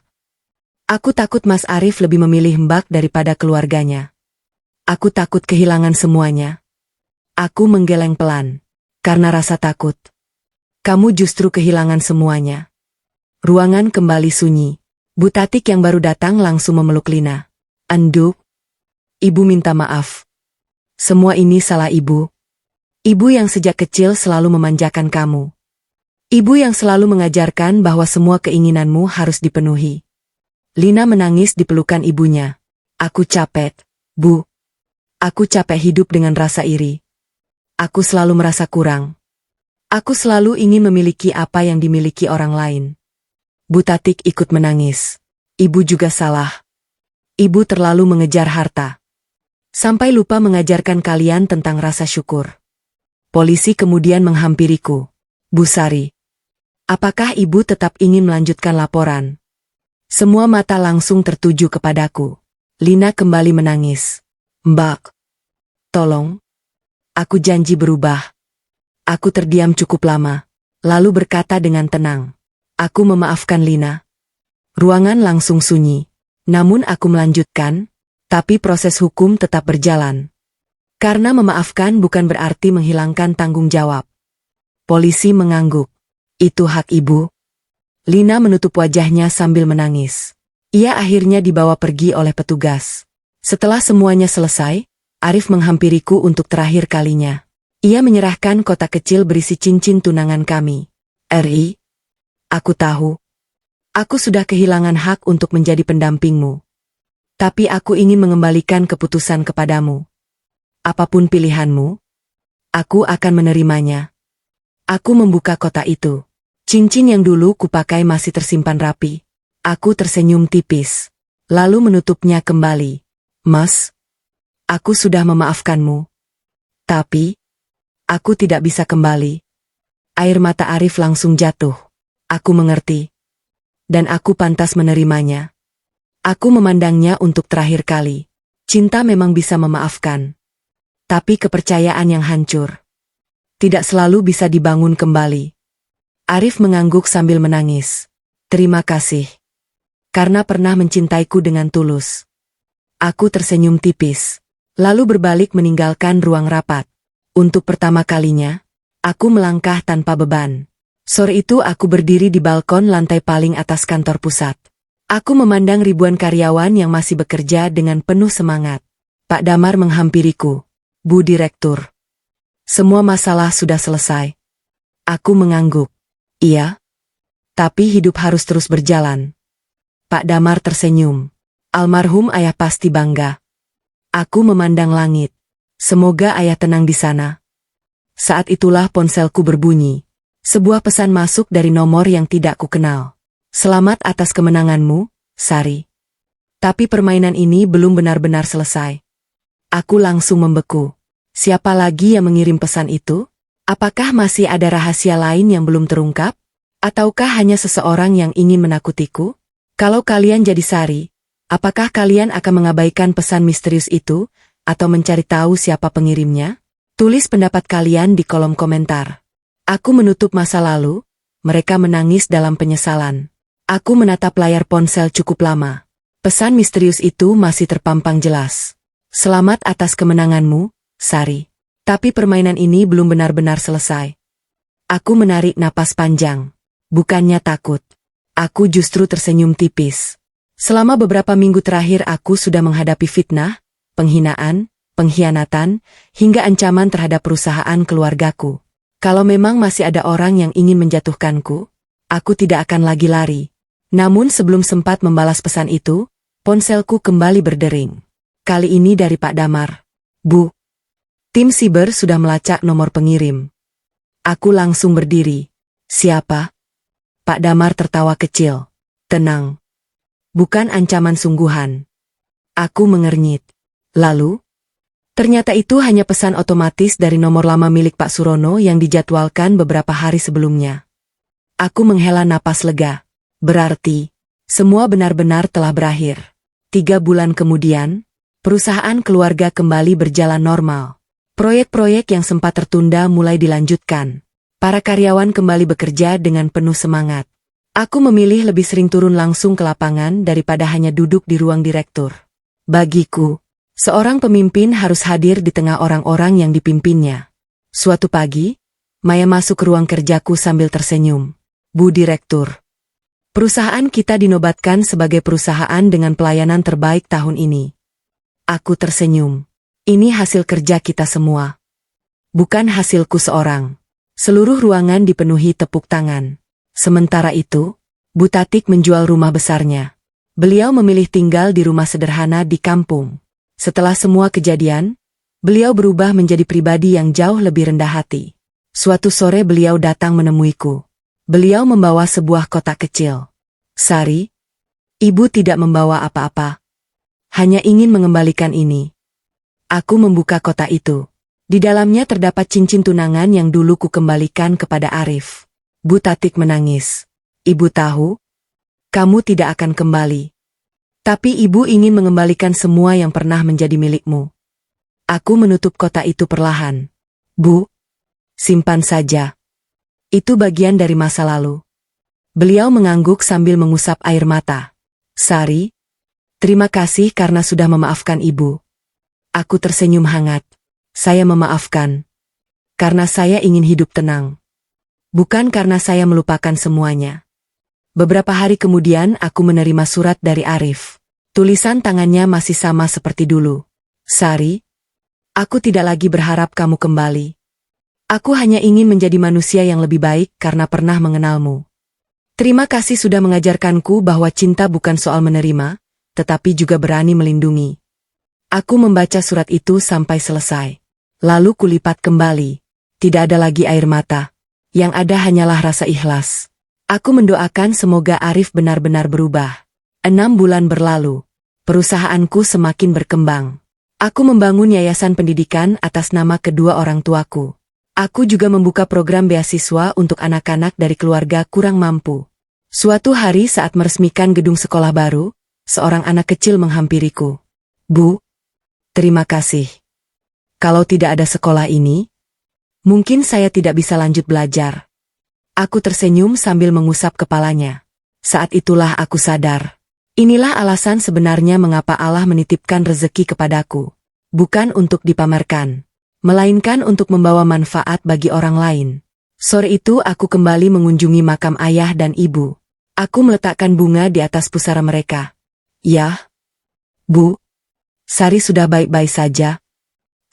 Aku takut Mas Arif lebih memilih Mbak daripada keluarganya. Aku takut kehilangan semuanya." Aku menggeleng pelan. "Karena rasa takut, kamu justru kehilangan semuanya." Ruangan kembali sunyi. Bu Tatik yang baru datang langsung memeluk Lina. "Anduk, Ibu minta maaf. Semua ini salah Ibu. Ibu yang sejak kecil selalu memanjakan kamu. Ibu yang selalu mengajarkan bahwa semua keinginanmu harus dipenuhi." Lina menangis di pelukan ibunya. "Aku capek, Bu. Aku capek hidup dengan rasa iri. Aku selalu merasa kurang. Aku selalu ingin memiliki apa yang dimiliki orang lain." Bu Tatik ikut menangis. "Ibu juga salah. Ibu terlalu mengejar harta. Sampai lupa mengajarkan kalian tentang rasa syukur." Polisi kemudian menghampiriku. "Bu Sari, apakah Ibu tetap ingin melanjutkan laporan?" Semua mata langsung tertuju kepadaku. Lina kembali menangis. "Mbak, tolong. Aku janji berubah." Aku terdiam cukup lama, lalu berkata dengan tenang, "Aku memaafkan Lina." Ruangan langsung sunyi. Namun aku melanjutkan, "Tapi proses hukum tetap berjalan. Karena memaafkan bukan berarti menghilangkan tanggung jawab." Polisi mengangguk. "Itu hak Ibu." Lina menutup wajahnya sambil menangis. Ia akhirnya dibawa pergi oleh petugas. Setelah semuanya selesai, Arif menghampiriku untuk terakhir kalinya. Ia menyerahkan kotak kecil berisi cincin tunangan kami. "Eri, aku tahu. Aku sudah kehilangan hak untuk menjadi pendampingmu. Tapi aku ingin mengembalikan keputusan kepadamu. Apapun pilihanmu, aku akan menerimanya." Aku membuka kotak itu. Cincin yang dulu kupakai masih tersimpan rapi. Aku tersenyum tipis, lalu menutupnya kembali. "Mas, aku sudah memaafkanmu. Tapi, aku tidak bisa kembali." Air mata Arif langsung jatuh. Aku mengerti. Dan aku pantas menerimanya. Aku memandangnya untuk terakhir kali. Cinta memang bisa memaafkan. Tapi kepercayaan yang hancur tidak selalu bisa dibangun kembali. Arif mengangguk sambil menangis. Terima kasih. Karena pernah mencintaiku dengan tulus. Aku tersenyum tipis. Lalu berbalik meninggalkan ruang rapat. Untuk pertama kalinya, aku melangkah tanpa beban. Sore itu aku berdiri di balkon lantai paling atas kantor pusat. Aku memandang ribuan karyawan yang masih bekerja dengan penuh semangat. Pak Damar menghampiriku. Bu Direktur. Semua masalah sudah selesai. Aku mengangguk. Iya. Tapi hidup harus terus berjalan. Pak Damar tersenyum. Almarhum ayah pasti bangga. Aku memandang langit. Semoga ayah tenang di sana. Saat itulah ponselku berbunyi. Sebuah pesan masuk dari nomor yang tidak kukenal. Selamat atas kemenanganmu, Sari. Tapi permainan ini belum benar-benar selesai. Aku langsung membeku. Siapa lagi yang mengirim pesan itu? Apakah masih ada rahasia lain yang belum terungkap? Ataukah hanya seseorang yang ingin menakutiku? Kalau kalian jadi Sari, apakah kalian akan mengabaikan pesan misterius itu, atau mencari tahu siapa pengirimnya? Tulis pendapat kalian di kolom komentar. Aku menutup masa lalu, mereka menangis dalam penyesalan. Aku menatap layar ponsel cukup lama. Pesan misterius itu masih terpampang jelas. Selamat atas kemenanganmu, Sari. Tapi permainan ini belum benar-benar selesai. Aku menarik napas panjang. Bukannya takut. Aku justru tersenyum tipis. Selama beberapa minggu terakhir aku sudah menghadapi fitnah, penghinaan, pengkhianatan, hingga ancaman terhadap perusahaan keluargaku. Kalau memang masih ada orang yang ingin menjatuhkanku, aku tidak akan lagi lari. Namun sebelum sempat membalas pesan itu, ponselku kembali berdering. Kali ini dari Pak Damar. Bu, tim siber sudah melacak nomor pengirim. Aku langsung berdiri. Siapa? Pak Damar tertawa kecil. Tenang. Bukan ancaman sungguhan. Aku mengernyit. Lalu? Ternyata itu hanya pesan otomatis dari nomor lama milik Pak Surono yang dijadwalkan beberapa hari sebelumnya. Aku menghela napas lega. Berarti, semua benar-benar telah berakhir. 3 bulan kemudian, perusahaan keluarga kembali berjalan normal. Proyek-proyek yang sempat tertunda mulai dilanjutkan. Para karyawan kembali bekerja dengan penuh semangat. Aku memilih lebih sering turun langsung ke lapangan daripada hanya duduk di ruang direktur. Bagiku, seorang pemimpin harus hadir di tengah orang-orang yang dipimpinnya. Suatu pagi, Maya masuk ke ruang kerjaku sambil tersenyum. Bu Direktur, perusahaan kita dinobatkan sebagai perusahaan dengan pelayanan terbaik tahun ini. Aku tersenyum. Ini hasil kerja kita semua. Bukan hasilku seorang. Seluruh ruangan dipenuhi tepuk tangan. Sementara itu, Bu Tatik menjual rumah besarnya. Beliau memilih tinggal di rumah sederhana di kampung. Setelah semua kejadian, beliau berubah menjadi pribadi yang jauh lebih rendah hati. Suatu sore beliau datang menemuiku. Beliau membawa sebuah kotak kecil. Sari, ibu tidak membawa apa-apa. Hanya ingin mengembalikan ini. Aku membuka kotak itu. Di dalamnya terdapat cincin tunangan yang dulu kukembalikan kepada Arif. Bu Tatik menangis. Ibu tahu? Kamu tidak akan kembali. Tapi ibu ingin mengembalikan semua yang pernah menjadi milikmu. Aku menutup kotak itu perlahan. Bu, simpan saja. Itu bagian dari masa lalu. Beliau mengangguk sambil mengusap air mata. Sari, terima kasih karena sudah memaafkan ibu. Aku tersenyum hangat. Saya memaafkan. Karena saya ingin hidup tenang. Bukan karena saya melupakan semuanya. Beberapa hari kemudian aku menerima surat dari Arif. Tulisan tangannya masih sama seperti dulu. Sari, aku tidak lagi berharap kamu kembali. Aku hanya ingin menjadi manusia yang lebih baik karena pernah mengenalmu. Terima kasih sudah mengajarkanku bahwa cinta bukan soal menerima, tetapi juga berani melindungi. Aku membaca surat itu sampai selesai. Lalu kulipat kembali. Tidak ada lagi air mata. Yang ada hanyalah rasa ikhlas. Aku mendoakan semoga Arif benar-benar berubah. 6 bulan berlalu. Perusahaanku semakin berkembang. Aku membangun yayasan pendidikan atas nama kedua orang tuaku. Aku juga membuka program beasiswa untuk anak-anak dari keluarga kurang mampu. Suatu hari saat meresmikan gedung sekolah baru, seorang anak kecil menghampiriku. Bu, terima kasih. Kalau tidak ada sekolah ini, mungkin saya tidak bisa lanjut belajar. Aku tersenyum sambil mengusap kepalanya. Saat itulah aku sadar. Inilah alasan sebenarnya mengapa Allah menitipkan rezeki kepadaku. Bukan untuk dipamerkan, melainkan untuk membawa manfaat bagi orang lain. Sore itu aku kembali mengunjungi makam ayah dan ibu. Aku meletakkan bunga di atas pusara mereka. "Ya, Bu, Sari sudah baik-baik saja."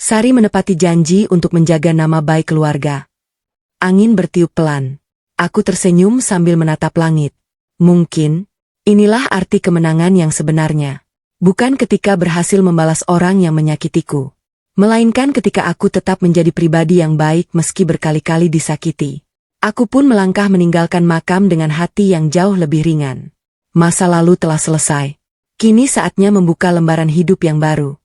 Sari menepati janji untuk menjaga nama baik keluarga. Angin bertiup pelan. Aku tersenyum sambil menatap langit. Mungkin, inilah arti kemenangan yang sebenarnya. Bukan ketika berhasil membalas orang yang menyakitiku, melainkan ketika aku tetap menjadi pribadi yang baik meski berkali-kali disakiti. Aku pun melangkah meninggalkan makam dengan hati yang jauh lebih ringan. Masa lalu telah selesai. Kini saatnya membuka lembaran hidup yang baru.